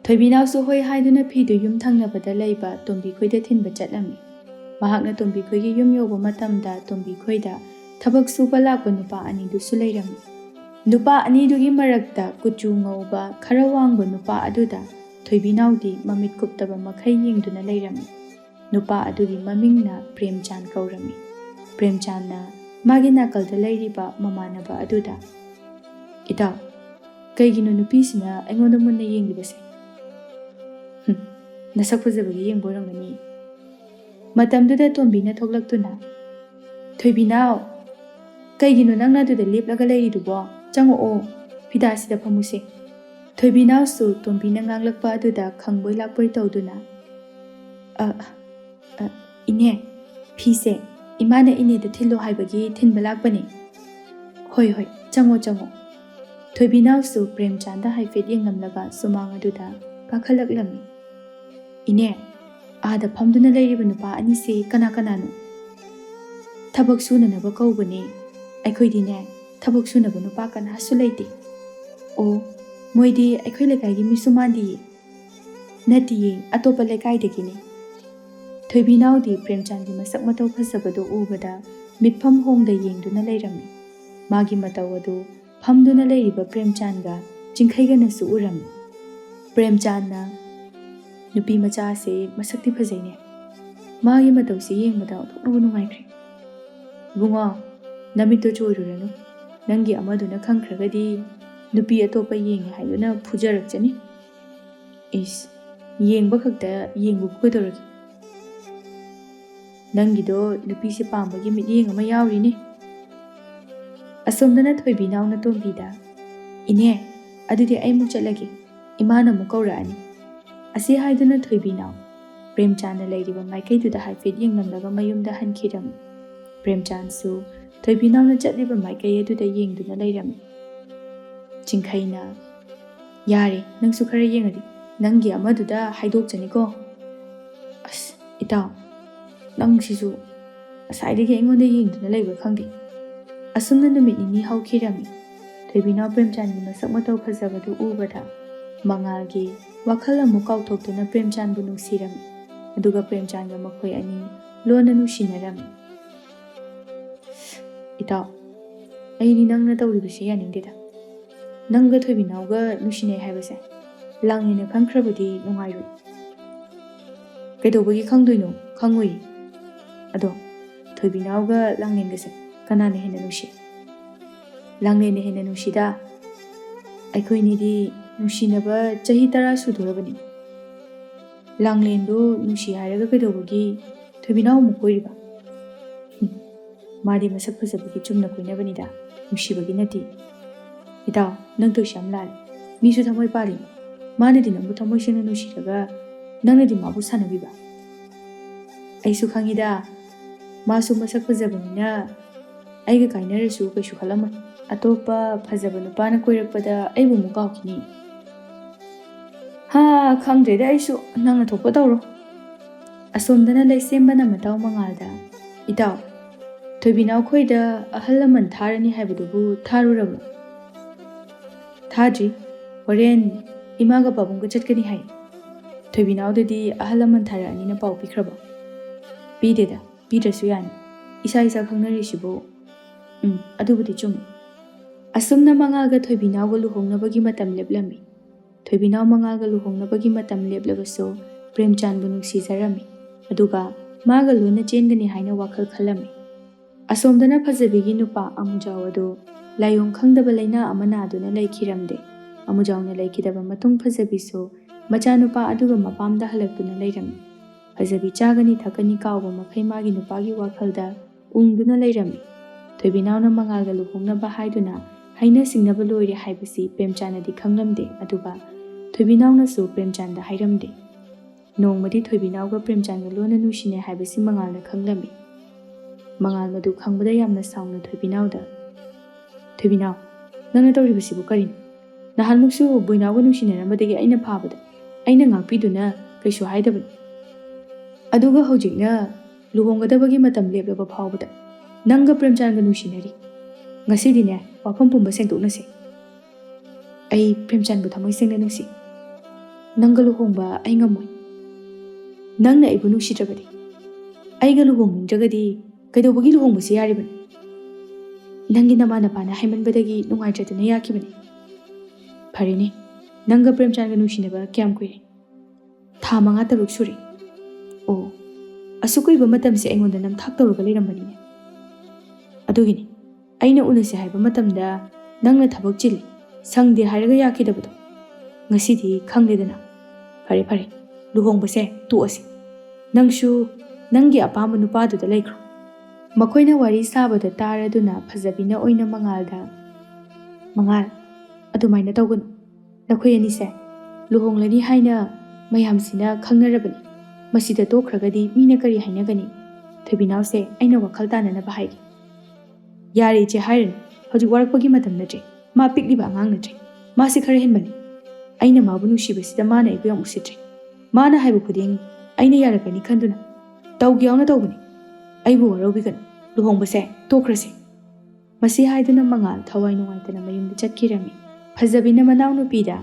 ꯊꯣꯏꯕꯤꯅꯥꯎꯁꯨ ꯍꯣꯏ ꯍꯥꯏꯗꯨꯅ ꯐꯤꯗꯨ ꯌꯨꯝꯊꯪꯅꯕꯗ ꯂꯩꯕ ꯇꯣꯝꯕꯤꯈꯣꯏꯗ ꯊꯤꯟꯕ ꯆꯠꯂꯝꯃꯤ꯫ ꯃꯍꯥꯛꯅ ꯇꯣꯝꯕꯤꯈꯣꯏꯒꯤ ꯌꯨꯝ ꯌꯧꯕ ꯃꯇꯝꯗ ꯇꯣꯝꯕꯤꯈꯣꯏꯗ ꯊꯕꯛ ꯁꯨꯕ ꯂꯥꯛꯄ ꯅꯨꯄꯥ ꯑꯅꯤꯗꯨꯁꯨ ꯂꯩꯔꯝꯃꯤ꯫ ꯅꯨꯄꯥ ꯑꯅꯤꯗꯨꯒꯤ ꯃꯔꯛꯇ ꯀꯨꯆꯨ ꯉꯧꯕ ꯈꯔ ꯋꯥꯡꯕ ꯅꯨꯄꯥ ꯑꯗꯨꯗ ꯊꯣꯏꯕꯤꯅꯥꯎꯗꯤ ꯃꯃꯤꯠ ꯀꯨꯞꯇꯕ ꯃꯈꯩ ꯌꯦꯡꯗꯨꯅ ꯂꯩꯔꯝꯃꯤ꯫ ꯅꯨꯄꯥ ꯑꯗꯨꯒꯤ ꯃꯃꯤꯡꯅ ꯄ꯭ꯔꯦꯝꯆꯥꯟ ꯀꯧꯔꯝꯃꯤ꯫ ꯄ꯭ꯔꯦꯝꯆꯥꯟꯅ ꯃꯥꯒꯤ ꯅꯥꯀꯜꯗ ꯂꯩꯔꯤꯕ ꯃꯃꯥꯟꯅꯕ ꯑꯗꯨꯗ ꯏꯇꯥꯎ, ꯀꯩꯒꯤꯅꯣ ꯅꯨꯄꯤꯁꯤꯅ ꯑꯩꯉꯣꯟꯗ ꯃꯨꯟꯅ ꯌꯦꯡꯂꯤꯕꯁꯦ? ꯅꯁꯛ ꯐꯖꯕꯒꯤ ꯌꯦꯡꯕ ꯑꯣꯏꯔꯝꯒꯅꯤ꯫ ꯃꯇꯝꯗꯨꯗ ꯇꯣꯝꯕꯤꯅ ꯊꯣꯛꯂꯛꯇꯨꯅ, ꯊꯣꯏꯕꯤꯅꯥꯎ, ꯀꯩꯒꯤꯅꯣ ꯅꯪꯅ ꯑꯗꯨꯗ ꯂꯦꯞꯂꯒ ꯂꯩꯔꯤꯗꯨꯕꯣ? ꯆꯪꯉꯛꯑꯣ, ꯐꯤꯗꯥꯁꯤꯗ ꯐꯝꯃꯨꯁꯦ꯫ ꯊꯣꯏꯕꯤꯅꯥꯎꯁꯨ ꯇꯣꯝꯕꯤꯅ ꯉꯥꯡꯂꯛꯄ ꯑꯗꯨꯗ ꯈꯪꯕꯣꯏ ꯂꯥꯛꯄꯣꯏ ꯇꯧꯗꯨꯅ, ꯏꯅꯦ, ꯐꯤꯁꯦ ꯏꯃꯥꯅ ꯏꯅꯦꯗ ꯊꯤꯜꯂꯣ ꯍꯥꯏꯕꯒꯤ ꯊꯤꯟꯕ ꯂꯥꯛꯄꯅꯦ꯫ ꯍꯣꯏ ꯍꯣꯏ, ꯆꯪꯉꯣ ꯆꯪꯉꯣ꯫ ꯊꯣꯏꯕꯤꯅꯥꯎꯁꯨ ꯄ꯭ꯔꯦꯝꯆꯥꯟꯗ ꯍꯥꯏꯐꯦꯠ ꯌꯦꯡꯂꯝꯂꯒ ꯁꯨꯃꯥꯡ ꯑꯗꯨꯗ ꯀꯥꯈꯠꯂꯛꯂꯝꯃꯤ꯫ ꯏꯅꯦ, ꯑꯥꯗ ꯐꯝꯗꯨꯅ ꯂꯩꯔꯤꯕ ꯅꯨꯄꯥ ꯑꯅꯤꯁꯤ ꯀꯅꯥ ꯀꯅꯥꯅꯣ? ꯊꯕꯛ ꯁꯨꯅꯅꯕ ꯀꯧꯕꯅꯦ꯫ ꯑꯩꯈꯣꯏꯗꯤꯅꯦ, ꯊꯕꯛ ꯁꯨꯅꯕ ꯅꯨꯄꯥ ꯀꯅꯥꯁꯨ ꯂꯩꯇꯦ꯫ ꯑꯣ, ꯃꯣꯏꯗꯤ ꯑꯩꯈꯣꯏ ꯂꯩꯀꯥꯏꯒꯤ ꯃꯤꯁꯨ ꯃꯥꯟꯗꯤꯌꯦ꯫ ꯅꯠꯇꯤꯌꯦ, ꯑꯇꯣꯞꯄ ꯂꯩꯀꯥꯏꯗꯒꯤꯅꯦ꯫ ꯊꯣꯏꯕꯤꯅꯥꯎꯗꯤ ꯄ꯭ꯔꯦꯝꯆꯥꯟꯒꯤ ꯃꯁꯛ ꯃꯇꯧ ꯐꯖꯕꯗꯨ ꯎꯕꯗ ꯃꯤꯠꯐꯝ ꯍꯣꯡꯗ ꯌꯦꯡꯗꯨꯅ ꯂꯩꯔꯝꯃꯤ꯫ ꯃꯥꯒꯤ ꯃꯇꯧ ꯑꯗꯨ ꯐꯝꯗꯨꯅ ꯂꯩꯔꯤꯕ ꯄ꯭ꯔꯦꯝꯆꯥꯟꯒ ꯆꯤꯡꯈꯩꯒꯅꯁꯨ ꯎꯔꯝꯃꯤ꯫ ꯄ꯭ꯔꯦꯝꯆꯥꯟꯅ, ꯅꯨꯄꯤ ꯃꯆꯥꯁꯦ ꯃꯁꯛꯇꯤ ꯐꯖꯩꯅꯦ, ꯃꯥꯒꯤ ꯃꯇꯧꯁꯦ ꯌꯦꯡꯕꯗ ꯑꯣꯟꯊꯣꯛꯅꯕꯨ ꯅꯨꯡꯉꯥꯏꯈ꯭ꯔꯦ꯫ ꯏꯕꯨꯡꯉꯣ, ꯅꯃꯤꯠꯇꯨ ꯆꯣꯏꯔꯨꯔꯅꯨ, ꯅꯪꯒꯤ ꯑꯃꯗꯨꯅ ꯈꯪꯈ꯭ꯔꯒꯗꯤ ꯅꯨꯄꯤ ꯑꯇꯣꯞꯄ ꯌꯦꯡꯉꯦ ꯍꯥꯏꯗꯨꯅ ꯐꯨꯖꯔꯛꯆꯅꯤ꯫ ꯏꯁ, ꯌꯦꯡꯕ ꯈꯛꯇ ꯌꯦꯡꯕꯕꯨ ꯀꯩꯗꯧꯔꯒꯦ? ꯅꯪꯒꯤꯗꯣ ꯅꯨꯄꯤꯁꯦ ꯄꯥꯝꯕꯒꯤ ꯃꯤꯠꯌꯦꯡ ꯑꯃ ꯌꯥꯎꯔꯤꯅꯦ꯫ ꯑꯁꯣꯝꯗꯅ ꯊꯣꯏꯕꯤꯅꯥꯎꯅ ꯇꯣꯝꯕꯤꯗ, ꯏꯅꯦ, ꯑꯗꯨꯗꯤ ꯑꯩꯃꯨꯛ ꯆꯠꯂꯒꯦ, ꯏꯃꯥꯅ ꯑꯃꯨꯛ ꯀꯧꯔꯛꯑꯅꯤ꯫ ꯑꯁꯤ ꯍꯥꯏꯗꯨꯅ ꯊꯣꯏꯕꯤꯅꯥꯎ ꯄ꯭ꯔꯦꯝꯆꯥꯟꯅ ꯂꯩꯔꯤꯕ ꯃꯥꯏꯀꯩꯗꯨꯗ ꯍꯥꯏꯐꯦꯠ ꯌꯦꯡꯂꯝꯂꯒ ꯃꯌꯨꯝꯗ ꯍꯟꯈꯤꯔꯝꯃꯤ꯫ ꯄ꯭ꯔꯦꯝꯆꯥꯟꯁꯨ ꯊꯣꯏꯕꯤꯅꯥꯎꯅ ꯆꯠꯂꯤꯕ ꯃꯥꯏꯀꯩ ꯑꯗꯨꯗ ꯌꯦꯡꯗꯨꯅ ꯂꯩꯔꯝꯃꯤ꯫ ꯆꯤꯡꯈꯩꯅ, ꯌꯥꯔꯦ, ꯅꯪꯁꯨ ꯈꯔ ꯌꯦꯡꯉꯗꯤ, ꯅꯪꯒꯤ ꯑꯃꯗꯨꯗ ꯍꯥꯏꯗꯣꯛꯆꯅꯤꯀꯣ꯫ ꯑꯁ, ꯏꯇꯥꯎ, ꯅꯪꯁꯤꯁꯨ ꯉꯁꯥꯏꯗꯒꯤ ꯑꯩꯉꯣꯟꯗ ꯌꯦꯡꯗꯨꯅ ꯂꯩꯕ꯭ꯔꯥ ꯈꯪꯗꯦ꯫ ꯑꯁꯨꯝꯅ ꯅꯨꯃꯤꯠ ꯅꯤꯅꯤ ꯍꯧꯈꯤꯔꯝꯃꯤ꯫ ꯊꯣꯏꯕꯤꯅꯥꯎ ꯄ꯭ꯔꯦꯝꯆꯥꯟꯒꯤ ꯃꯁꯛ ꯃꯇꯧ ꯐꯖꯕꯗꯨ ꯎꯕꯗ ꯃꯉꯥꯜꯒꯤ ꯋꯥꯈꯜ ꯑꯃꯨꯛ ꯀꯥꯎꯊꯣꯛꯇꯨꯅ ꯄ꯭ꯔꯦꯝꯆꯥꯟꯕꯨ ꯅꯨꯡꯁꯤꯔꯝꯃꯤ꯫ ꯑꯗꯨꯒ ꯄ꯭ꯔꯦꯝꯆꯥꯟꯒ ꯃꯈꯣꯏ ꯑꯅꯤ ꯂꯣꯟꯅ ꯅꯨꯡꯁꯤꯅꯔꯝꯃꯤ꯫ ꯏꯇꯥꯎ, ꯑꯩꯗꯤ ꯅꯪꯅ ꯇꯧꯔꯤꯕꯁꯦ ꯌꯥꯅꯤꯡꯗꯦꯗ꯫ ꯅꯪꯒ ꯊꯣꯏꯕꯤꯅꯥꯎꯒ ꯅꯨꯡꯁꯤꯅꯩ ꯍꯥꯏꯕꯁꯦ ꯂꯥꯡꯂꯦꯟꯅ ꯈꯪꯈ꯭ꯔꯕꯗꯤ ꯅꯨꯡꯉꯥꯏꯔꯣꯏ꯫ ꯀꯩꯗꯧꯕꯒꯤ ꯈꯪꯗꯣꯏꯅꯣ? ꯈꯪꯉꯣꯏꯌꯦ꯫ ꯑꯗꯣ ꯊꯣꯏꯕꯤꯅꯥꯎꯒ ꯂꯥꯡꯂꯦꯟꯒꯁꯦ ꯀꯅꯥꯅ ꯍꯦꯟꯅ ꯅꯨꯡꯁꯤ? ꯂꯥꯡꯂꯦꯟꯅ ꯍꯦꯟꯅ ꯅꯨꯡꯁꯤꯗ꯫ ꯑꯩꯈꯣꯏꯅꯤꯗꯤ ꯅꯨꯡꯁꯤꯅꯕ ꯆꯍꯤ 10 ꯁꯨꯗꯣꯔꯕꯅꯤ꯫ ꯂꯥꯡꯂꯦꯟꯗꯨ ꯅꯨꯡꯁꯤ ꯍꯥꯏꯔꯒ ꯀꯩꯗꯧꯕꯒꯤ ꯊꯣꯏꯕꯤꯅꯥꯎ ꯑꯃꯨꯛ ꯀꯣꯏꯔꯤꯕ? ꯃꯥꯗꯤ ꯃꯁꯛ ꯐꯖꯕꯒꯤ ꯆꯨꯝꯅ ꯀꯣꯏꯅꯕꯅꯤꯗ, ꯅꯨꯡꯁꯤꯕꯒꯤ ꯅꯠꯇꯦ꯫ ꯏꯇꯥꯎ, ꯅꯪ ꯇꯧꯏꯁꯦ ꯌꯥꯝ ꯂꯥꯜꯂꯦ꯫ ꯃꯤꯁꯨ ꯊꯃꯣꯏ ꯄꯥꯜꯂꯤꯅꯤ꯫ ꯃꯥꯅꯗꯤ ꯅꯪꯕꯨ ꯊꯃꯣꯏ ꯁꯦꯡꯅ ꯅꯨꯡꯁꯤꯔꯒ ꯅꯪꯅꯗꯤ ꯃꯥꯕꯨ ꯁꯥꯟꯅꯕꯤꯕ꯫ ꯑꯩꯁꯨ ꯈꯪꯉꯤꯗ, ꯃꯥꯁꯨ ꯃꯁꯛ ꯐꯖꯕꯅꯤꯅ ꯑꯩꯒ ꯀꯥꯏꯅꯔꯁꯨ ꯀꯩꯁꯨ ꯈꯜꯂꯝꯃꯣꯏ꯫ ꯑꯇꯣꯞꯄ ꯐꯖꯕ ꯅꯨꯄꯥꯅ ꯀꯣꯏꯔꯛꯄꯗ ꯑꯩꯕꯨ ꯑꯃꯨꯛ ꯀꯥꯎꯈꯤꯅꯤ꯫ ꯈꯪꯗ꯭ꯔꯦꯗ ꯑꯩꯁꯨ, ꯅꯪꯅ ꯊꯣꯛꯄ ꯇꯧꯔꯣ꯫ ꯑꯁꯣꯝꯗꯅ ꯂꯩꯁꯦꯝꯕꯅ ꯃꯇꯥꯎ ꯃꯉꯥꯜꯗ, ꯏꯇꯥꯎ, ꯊꯣꯏꯕꯤꯅꯥꯎ ꯈꯣꯏꯗ ꯑꯍꯜ ꯂꯃꯟ ꯊꯥꯔꯅꯤ ꯍꯥꯏꯕꯗꯨꯕꯨ ꯊꯥꯔꯨꯔꯕꯣ? ꯊꯥꯗ꯭ꯔꯤ, ꯍꯣꯔꯦꯟ ꯏꯃꯥꯒ ꯄꯥꯕꯨꯡꯒ ꯆꯠꯀꯅꯤ ꯍꯥꯏ꯫ ꯊꯣꯏꯕꯤꯅꯥꯎꯗꯗꯤ ꯑꯍꯜ ꯂꯃꯟ ꯊꯥꯔꯛꯑꯅꯤꯅ ꯄꯥꯎ ꯄꯤꯈ꯭ꯔꯕꯣ? ꯄꯤꯗꯦꯗ, ꯄꯤꯗ꯭ꯔꯁꯨ ꯌꯥꯅꯤ, ꯏꯁꯥ ꯏꯁꯥ ꯈꯪꯅꯔꯤꯁꯤꯕꯨ꯫ ꯑꯗꯨꯕꯨꯗꯤ ꯆꯨꯝꯃꯤ꯫ ꯑꯁꯨꯝꯅ ꯃꯉꯥꯜꯒ ꯊꯣꯏꯕꯤꯅꯥꯎꯒ ꯂꯨꯍꯣꯡꯅꯕꯒꯤ ꯃꯇꯝ ꯂꯦꯞꯂꯝꯃꯤ꯫ ꯊꯣꯏꯕꯤꯅꯥꯎ ꯃꯉꯥꯜꯒ ꯂꯨꯍꯣꯡꯅꯕꯒꯤ ꯃꯇꯝ ꯂꯦꯞꯂꯕꯁꯨ ꯄ꯭ꯔꯦꯝꯆꯥꯟꯕꯨ ꯅꯨꯡꯁꯤꯖꯔꯝꯃꯤ, ꯑꯗꯨꯒ ꯃꯥꯒ ꯂꯣꯏꯅ ꯆꯦꯟꯒꯅꯤ ꯍꯥꯏꯅ ꯋꯥꯈꯜ ꯈꯜꯂꯝꯃꯤ꯫ ꯑꯁꯣꯝꯗꯅ ꯐꯖꯕꯤꯒꯤ ꯅꯨꯄꯥ ꯑꯃꯨꯖꯥꯎ ꯑꯗꯨ ꯂꯥꯏꯑꯣꯡ ꯈꯪꯗꯕ ꯂꯩꯅꯥ ꯑꯃ ꯅꯥꯗꯨꯅ ꯂꯩꯈꯤꯔꯝꯗꯦ꯫ ꯑꯃꯨꯖꯥꯎꯅ ꯂꯩꯈꯤꯗꯕ ꯃꯇꯨꯡ ꯐꯖꯕꯤꯁꯨ ꯃꯆꯥꯅꯨꯄꯥ ꯑꯗꯨꯒ ꯃꯄꯥꯝꯗ ꯍꯜꯂꯛꯇꯨꯅ ꯂꯩꯔꯝꯃꯤ꯫ ꯐꯖꯕꯤ ꯆꯥꯒꯅꯤ ꯊꯛꯀꯅꯤ ꯀꯥꯎꯕ ꯃꯈꯩ ꯃꯥꯒꯤ ꯅꯨꯄꯥꯒꯤ ꯋꯥꯈꯜꯗ ꯎꯪꯗꯨꯅ ꯂꯩꯔꯝꯃꯤ꯫ ꯊꯣꯏꯕꯤꯅꯥꯎꯅ ꯃꯉꯥꯜꯒ ꯂꯨꯍꯣꯡꯅꯕ ꯍꯥꯏꯗꯨꯅ ꯍꯩꯅ ꯁꯤꯡꯅꯕ ꯂꯣꯏꯔꯦ ꯍꯥꯏꯕꯁꯤ ꯄ꯭ꯔꯦꯝꯆꯥꯟꯅꯗꯤ ꯈꯪꯂꯝꯗꯦ, ꯑꯗꯨꯒ ꯊꯣꯏꯕꯤꯅꯥꯎꯅꯁꯨ ꯄ꯭ꯔꯦꯝꯆꯥꯟꯗ ꯍꯥꯏꯔꯝꯗꯦ꯫ ꯅꯣꯡꯃꯗꯤ ꯊꯣꯏꯕꯤꯅꯥꯎꯒ ꯄ꯭ꯔꯦꯝꯆꯥꯟꯒ ꯂꯣꯟꯅ ꯅꯨꯡꯁꯤꯅꯩ ꯍꯥꯏꯕꯁꯤ ꯃꯉꯥꯜꯅ ꯈꯪꯂꯝꯃꯤ꯫ ꯃꯉꯥꯜ ꯃꯗꯨ ꯈꯪꯕꯗ ꯌꯥꯝꯅ ꯁꯥꯎꯅ ꯊꯣꯏꯕꯤꯅꯥꯎꯗ, ꯊꯣꯏꯕꯤꯅꯥꯎ, ꯅꯪꯅ ꯇꯧꯔꯤꯕꯁꯤꯕꯨ ꯀꯔꯤꯅꯣ? ꯅꯍꯥꯟꯃꯨꯛꯁꯨ ꯕꯣꯏꯅꯥꯎꯒ ꯅꯨꯡꯁꯤꯅꯔꯝꯕꯗꯒꯤ ꯑꯩꯅ ꯐꯥꯕꯗ ꯑꯩꯅ ꯉꯥꯛꯄꯤꯗꯨꯅ ꯀꯩꯁꯨ ꯍꯥꯏꯗꯕꯅꯤ꯫ ꯑꯗꯨꯒ ꯍꯧꯖꯤꯛꯅ ꯂꯨꯍꯣꯡꯒꯗꯕꯒꯤ ꯃꯇꯝ ꯂꯦꯞꯂꯕ ꯐꯥꯎꯕꯗ ꯅꯪꯒ ꯄ꯭ꯔꯦꯝꯆꯥꯟꯒ ꯅꯨꯡꯁꯤꯅꯔꯤ꯫ ꯉꯁꯤꯗꯤꯅꯦ, ꯋꯥꯐꯝ ꯄꯨꯝꯕ ꯁꯦꯡꯗꯣꯛꯅꯁꯦ꯫ ꯑꯩ ꯄ꯭ꯔꯦꯝꯆꯥꯟꯕꯨ ꯊꯃꯣꯏ ꯁꯦꯡꯅ ꯅꯨꯡꯁꯤ꯫ ꯅꯪꯒ ꯂꯨꯍꯣꯡꯕ ꯑꯩ ꯉꯝꯃꯣꯏ꯫ ꯅꯪꯅ ꯑꯩꯕꯨ ꯅꯨꯡꯁꯤꯗ꯭ꯔꯕꯗꯤ, ꯑꯩꯒ ꯂꯨꯍꯣꯡꯅꯤꯡꯗ꯭ꯔꯒꯗꯤ ꯀꯩꯗꯧꯕꯒꯤ ꯂꯨꯍꯣꯡꯕꯁꯤ ꯌꯥꯔꯤꯕꯅꯤ? ꯅꯪꯒꯤ ꯅꯃꯥꯟꯅꯕꯅ ꯍꯥꯏꯃꯟꯕꯗꯒꯤ ꯅꯨꯡꯉꯥꯏꯇ꯭ꯔꯗꯅ ꯌꯥꯈꯤꯕꯅꯤ꯫ ꯐꯔꯦꯅꯦ, ꯅꯪꯒ ꯄ꯭ꯔꯦꯝꯆꯥꯟꯒ ꯅꯨꯡꯁꯤꯅꯕ ꯀꯌꯥꯝ ꯀꯨꯏꯔꯦ? ꯊꯥ 5-6 ꯁꯨꯔꯦ꯫ ꯑꯣ, ꯑꯁꯨꯛ ꯀꯨꯏꯕ ꯃꯇꯝꯁꯦ ꯑꯩꯉꯣꯟꯗ ꯅꯝꯊꯥꯛ ꯇꯧꯔꯒ ꯂꯩꯔꯝꯕꯅꯤꯅꯦ꯫ ꯑꯗꯨꯒꯤꯅꯤ, ꯑꯩꯅ ꯎꯅꯁꯦ ꯍꯥꯏꯕ ꯃꯇꯝꯗ ꯅꯪꯅ ꯊꯕꯛ ꯆꯤꯜꯂꯤ, ꯁꯪꯗꯦ ꯍꯥꯏꯔꯒ ꯌꯥꯈꯤꯗꯕꯗꯣ ꯉꯁꯤꯗꯤ ꯈꯪꯂꯦꯗꯅ ꯐꯔꯦ ꯐꯔꯦ ꯂꯨꯍꯣꯡꯕꯁꯦ ꯇꯣꯛꯑꯁꯤ ꯅꯪꯁꯨ ꯅꯪꯒꯤ ꯑꯄꯥꯝꯕ ꯅꯨꯄꯥꯗꯨꯗ ꯂꯩꯈ꯭ꯔꯣ ꯃꯈꯣꯏꯅ ꯋꯥꯔꯤ ꯁꯥꯕꯗ ꯇꯥꯔꯗꯨꯅ ꯐꯖꯕꯤꯅ ꯑꯣꯏꯅ ꯃꯉꯥꯜꯗ ꯃꯉꯥꯜ ꯑꯗꯨꯃꯥꯏꯅ ꯇꯧꯒꯅꯨ ꯅꯈꯣꯏ ꯑꯅꯤꯁꯦ ꯂꯨꯍꯣꯡꯂꯅꯤ ꯍꯥꯏꯅ ꯃꯌꯥꯝꯁꯤꯅ ꯈꯪꯅꯔꯕꯅꯤ ꯃꯁꯤꯗ ꯇꯣꯛꯈ꯭ꯔꯒꯗꯤ ꯃꯤꯅ ꯀꯔꯤ ꯍꯥꯏꯅꯒꯅꯤ ꯊꯣꯏꯕꯤꯅꯥꯎꯁꯦ ꯑꯩꯅ ꯋꯥꯈꯜ ꯇꯥꯅꯅꯕ ꯍꯥꯏꯒꯦ ꯌꯥꯔꯦ ꯏꯆꯦ ꯍꯥꯏꯔꯅꯨ ꯍꯧꯖꯤꯛ ꯋꯥꯔꯛꯄꯒꯤ ꯃꯇꯝ ꯅꯠꯇ꯭ꯔꯦ ꯃꯥ ꯄꯤꯛꯂꯤꯕ ꯑꯉꯥꯡ ꯅꯠꯇ꯭ꯔꯦ ꯃꯥꯁꯤ ꯈꯔ ꯍꯦꯟꯕꯅꯤ ꯑꯩꯅ ꯃꯥꯕꯨ ꯅꯨꯡꯁꯤꯕꯁꯤꯗ ꯃꯥꯅ ꯑꯩꯕꯨ ꯌꯥꯝ ꯎꯁꯤꯠꯇ꯭ꯔꯦ ꯃꯥꯅ ꯍꯥꯏꯕ ꯈꯨꯗꯤꯡ ꯑꯩꯅ ꯌꯥꯔꯛꯀꯅꯤ ꯈꯟꯗꯨꯅ ꯇꯧꯒꯦ ꯌꯥꯎꯅ ꯇꯧꯕꯅꯤ ꯑꯩꯕꯨ ꯋꯥꯔꯧꯕꯤꯒꯅꯨ ꯂꯨꯍꯣꯡꯕꯁꯦ ꯇꯣꯛꯈ꯭ꯔꯁꯤ ꯃꯁꯤ ꯍꯥꯏꯗꯨꯅ ꯃꯉꯥꯜ ꯊꯋꯥꯏ ꯅꯨꯡꯉꯥꯏꯇꯅ ꯃꯌꯨꯝꯗ ꯆꯠꯈꯤꯔꯝꯃꯤ ꯐꯖꯕꯤꯅ ꯃꯅꯥꯎꯅꯨꯄꯤꯗ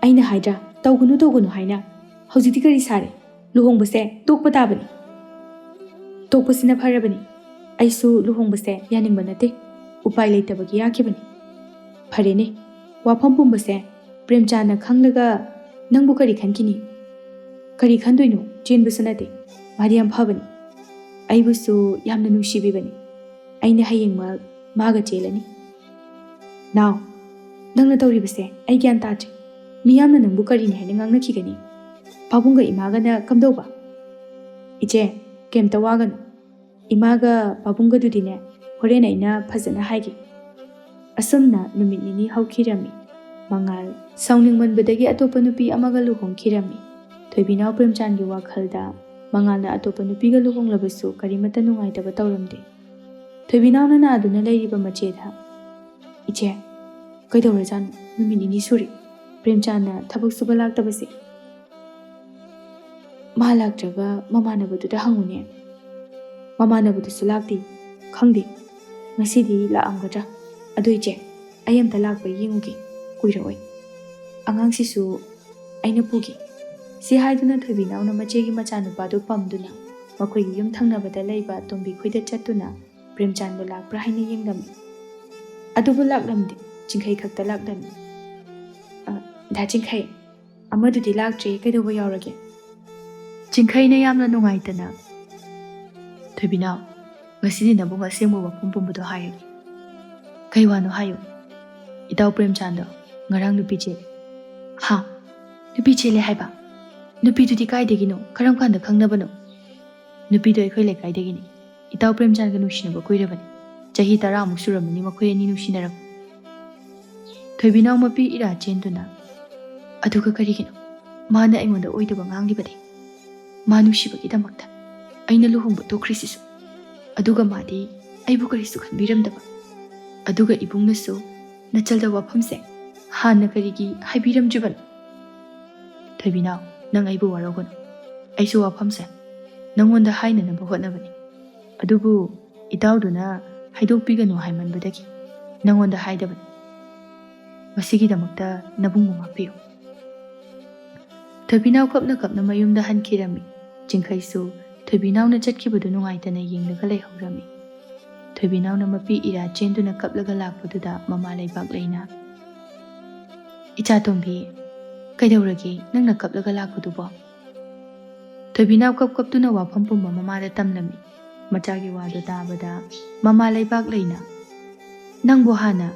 ꯑꯩꯅ ꯍꯥꯏꯗ꯭ꯔꯥ ꯇꯧꯒꯅꯨ ꯇꯧꯒꯅꯨ ꯍꯥꯏꯅ ꯍꯧꯖꯤꯛꯇꯤ ꯀꯔꯤ ꯁꯥꯔꯦ ꯂꯨꯍꯣꯡꯕꯁꯦ ꯇꯣꯛꯄ ꯇꯥꯕꯅꯤ ꯇꯣꯛꯄꯁꯤꯅ ꯐꯔꯕꯅꯤ ꯑꯩꯁꯨ ꯂꯨꯍꯣꯡꯕꯁꯦ ꯌꯥꯅꯤꯡꯕ ꯅꯠꯇꯦ ꯎꯄꯥꯏ ꯂꯩꯇꯕꯒꯤ ꯌꯥꯈꯤꯕꯅꯤ ꯐꯔꯦꯅꯦ ꯋꯥꯐꯝ ꯄꯨꯝꯕꯁꯦ ꯄ꯭ꯔꯦꯝꯆꯥꯟꯗꯅ ꯈꯪꯂꯒ ꯅꯪꯕꯨ ꯀꯔꯤ ꯈꯟꯈꯤꯅꯤ ꯀꯔꯤ ꯈꯟꯗꯣꯏꯅꯣ ꯆꯦꯟꯕꯁꯨ ꯅꯠꯇꯦ ꯃꯥꯗꯤ ꯌꯥꯝ ꯐꯕꯅꯤ ꯑꯩꯕꯨꯁꯨ ꯌꯥꯝꯅ ꯅꯨꯡꯁꯤꯕꯤꯕꯅꯤ ꯑꯩꯅ ꯍꯌꯦꯡꯃꯛ ꯃꯥꯒ ꯆꯦꯜꯂꯅꯤ ꯅꯥꯎ ꯅꯪꯅ ꯇꯧꯔꯤꯕꯁꯦ ꯑꯩ ꯒ꯭ꯌꯥꯟ ꯇꯥꯗ꯭ꯔꯦ ꯃꯤꯌꯥꯝꯅ ꯅꯪꯕꯨ ꯀꯔꯤꯅꯤ ꯍꯥꯏꯅ ꯉꯥꯡꯅꯈꯤꯒꯅꯤ ꯄꯥꯕꯨꯡꯒ ꯏꯃꯥꯒꯅ ꯀꯝꯗꯧꯕ ꯏꯆꯦ ꯀꯩꯝꯇ ꯋꯥꯒꯅꯨ ꯏꯃꯥꯒ ꯄꯥꯕꯨꯡꯒꯗꯨꯗꯤꯅꯦ ꯍꯣꯔꯦꯟ ꯑꯩꯅ ꯐꯖꯅ ꯍꯥꯏꯒꯦ ꯑꯁꯨꯝꯅ ꯅꯨꯃꯤꯠ ꯅꯤꯅꯤ ꯍꯧꯈꯤꯔꯝꯃꯤ ꯃꯉꯥꯜ ꯁꯥꯎꯅꯤꯡꯃꯟꯕꯗꯒꯤ ꯑꯇꯣꯞꯄ ꯅꯨꯄꯤ ꯑꯃꯒ ꯂꯨꯍꯣꯡꯈꯤꯔꯝꯃꯤ ꯊꯣꯏꯕꯤꯅꯥꯎ ꯄ꯭ꯔꯦꯝꯆꯥꯟꯒꯤ ꯋꯥꯈꯜꯗ ꯃꯉꯥꯜꯅ ꯑꯇꯣꯞꯄ ꯅꯨꯄꯤꯒ ꯂꯨꯍꯣꯡꯂꯕꯁꯨ ꯀꯔꯤꯃꯠꯇ ꯅꯨꯡꯉꯥꯏꯇꯕ ꯇꯧꯔꯝꯗꯦ ꯊꯣꯏꯕꯤꯅꯥꯎꯅ ꯅꯥꯗꯨꯅ ꯂꯩꯔꯤꯕ ꯃꯆꯦꯗ ꯏꯆꯦ ꯀꯩꯗꯧꯔꯖꯥꯠꯅꯣ ꯅꯨꯃꯤꯠ ꯅꯤꯅꯤ ꯁꯨꯔꯦ ꯄ꯭ꯔꯦꯝꯆꯥꯟꯅ ꯊꯕꯛ ꯁꯨꯕ ꯂꯥꯛꯇꯕꯁꯦ ꯃꯥ ꯂꯥꯛꯇ꯭ꯔꯒ ꯃꯃꯥꯟꯅꯕꯗꯨꯗ ꯍꯪꯉꯨꯅꯦ ꯃꯃꯥꯟꯅꯕꯗꯨꯁꯨ ꯂꯥꯛꯇꯦ ꯈꯪꯗꯦ ꯉꯁꯤꯗꯤ ꯂꯥꯛꯑꯝꯒꯗ꯭ꯔꯥ ꯑꯗꯨ ꯏꯆꯦ ꯑꯩ ꯑꯝꯇ ꯂꯥꯛꯄ ꯌꯦꯡꯉꯨꯒꯦ ꯀꯨꯏꯔꯛꯑꯣꯏ ꯑꯉꯥꯡꯁꯤꯁꯨ ꯑꯩꯅ ꯄꯨꯒꯦ ꯁꯤ ꯍꯥꯏꯗꯨꯅ ꯊꯣꯏꯕꯤꯅꯥꯎꯅ ꯃꯆꯦꯒꯤ ꯃꯆꯥꯅꯨꯄꯥꯗꯨ ꯄꯝꯗꯨꯅ ꯃꯈꯣꯏꯒꯤ ꯌꯨꯝ ꯊꯪꯅꯕꯗ ꯂꯩꯕ ꯇꯣꯝꯕꯤ ꯈꯣꯏꯗ ꯆꯠꯇꯨꯅ ꯄ꯭ꯔꯦꯝꯆꯥꯟꯕꯨ ꯂꯥꯛꯄ꯭ꯔꯥ ꯍꯥꯏꯅ ꯌꯦꯡꯂꯝꯃꯤ ꯑꯗꯨꯕꯨ ꯂꯥꯛꯂꯝꯗꯦ ꯆꯤꯡꯈꯩ ꯈꯛꯇ ꯂꯥꯛꯂꯝꯃꯤ ꯗꯥ ꯆꯤꯡꯈꯩ ꯑꯃꯗꯨꯗꯤ ꯂꯥꯛꯇ꯭ꯔꯦ ꯀꯩꯗꯧꯕ ꯌꯥꯎꯔꯒꯦ ꯆꯤꯡꯈꯩꯅ ꯌꯥꯝꯅ ꯅꯨꯡꯉꯥꯏꯇꯅ ꯊꯣꯏꯕꯤꯅꯥꯎ ꯉꯁꯤꯗꯤ ꯅꯕꯨꯡ ꯑꯁꯦꯡꯕ ꯋꯥꯐꯝ ꯄꯨꯝꯕꯗꯣ ꯍꯥꯏꯔꯒꯦ ꯀꯩ ꯋꯥꯅꯣ ꯍꯥꯏꯌꯨ ꯏꯇꯥꯎ ꯄ꯭ꯔꯦꯝꯆꯥꯟꯗꯣ ꯉꯔꯥꯡ ꯅꯨꯄꯤ ꯆꯦꯜꯂꯦ ꯍꯥ ꯅꯨꯄꯤ ꯆꯦꯜꯂꯦ ꯍꯥꯏꯕ ꯅꯨꯄꯤꯗꯨꯗꯤ ꯀꯥꯏꯗꯒꯤꯅꯣ ꯀꯔꯝ ꯀꯥꯟꯗ ꯈꯪꯅꯕꯅꯣ ꯅꯨꯄꯤꯗꯣ ꯑꯩꯈꯣꯏ ꯂꯩꯀꯥꯏꯗꯒꯤꯅꯤ ꯏꯇꯥꯎ ꯄ꯭ꯔꯦꯝꯆꯥꯟꯒ ꯅꯨꯡꯁꯤꯅꯕ ꯀꯨꯏꯔꯕꯅꯤ ꯆꯍꯤ 10 ꯁꯨꯔꯝꯃꯅꯤ ꯃꯈꯣꯏ ꯑꯅꯤ ꯅꯨꯡꯁꯤꯅꯔꯛꯄ ꯊꯣꯏꯕꯤꯅꯥꯎ ꯃꯄꯤ ꯏꯔꯥ ꯆꯦꯟꯗꯨꯅ ꯑꯗꯨꯒ ꯀꯔꯤꯒꯤꯅꯣ ꯃꯥꯅ ꯑꯩꯉꯣꯟꯗ ꯑꯣꯏꯗꯕ ꯉꯥꯡꯂꯤꯕꯗꯤ ꯃꯥ ꯅꯨꯡꯁꯤꯕꯒꯤꯗꯃꯛꯇ ꯑꯩꯅ ꯂꯨꯍꯣꯡꯕ ꯇꯣꯛꯈ꯭ꯔꯤꯁꯤꯁꯨ ꯑꯗꯨꯒ ꯃꯥꯗꯤ ꯑꯩꯕꯨ ꯀꯔꯤꯁꯨ ꯈꯟꯕꯤꯔꯝꯗꯕ ꯑꯗꯨꯒ ꯏꯕꯨꯡꯅꯁꯨ ꯅꯆꯜꯗ ꯋꯥꯐꯝꯁꯦ ꯍꯥꯟꯅ ꯀꯔꯤꯒꯤ ꯍꯥꯏꯕꯤꯔꯝꯗ꯭ꯔꯤꯕꯅꯣ ꯊꯣꯏꯕꯤꯅꯥꯎ ꯅꯪ ꯑꯩꯕꯨ ꯋꯥꯔꯧꯒꯅꯨ ꯑꯩꯁꯨ ꯋꯥꯐꯝꯁꯦ ꯅꯪꯉꯣꯟꯗ ꯍꯥꯏꯅꯅꯕ ꯍꯣꯠꯅꯕꯅꯤ ꯑꯗꯨꯕꯨ ꯏꯇꯥꯎꯗꯨꯅ ꯍꯥꯏꯗꯣꯛꯄꯤꯒꯅꯨ ꯍꯥꯏꯃꯟꯕꯗꯒꯤ ꯅꯪꯉꯣꯟꯗ ꯍꯥꯏꯗꯕꯅꯤ ꯃꯁꯤꯒꯤꯗꯃꯛꯇ ꯅꯕꯨꯡꯕꯨ ꯉꯥꯛꯄꯤꯌꯨ ꯊꯣꯏꯕꯤꯅꯥꯎ ꯀꯞꯅ ꯀꯞꯅ ꯃꯌꯨꯝꯗ ꯍꯟꯈꯤꯔꯝꯃꯤ ꯆꯤꯡꯈꯩꯁꯨ ꯊꯣꯏꯕꯤꯅꯥꯎꯅ ꯆꯠꯈꯤꯕꯗꯨ ꯅꯨꯡꯉꯥꯏꯇꯅ ꯌꯦꯡꯂꯒ ꯂꯩꯍꯧꯔꯝꯃꯤ ꯊꯣꯏꯕꯤꯅꯥꯎꯅ ꯃꯄꯤ ꯏꯔꯥ ꯆꯦꯟꯗꯨꯅ ꯀꯞꯂꯒ ꯂꯥꯛꯄꯗꯨꯗ ꯃꯃꯥ ꯂꯩꯕꯥꯛ ꯂꯩꯅ ꯏꯆꯥꯇꯣꯝꯕꯤ ꯀꯩꯗꯧꯔꯒꯦ ꯅꯪꯅ ꯀꯞꯂꯒ ꯂꯥꯛꯄꯗꯨꯕꯣ ꯊꯣꯏꯕꯤꯅꯥꯎ ꯀꯞꯇꯨꯅ ꯋꯥꯐꯝ ꯄꯨꯝꯕ ꯃꯃꯥꯗ ꯇꯝꯂꯝꯃꯤ ꯃꯆꯥꯒꯤ ꯋꯥꯗꯣ ꯇꯥꯕꯗ ꯃꯃꯥ ꯂꯩꯕꯥꯛ ꯂꯩꯅ ꯅꯪꯕꯨ ꯍꯥꯟꯅ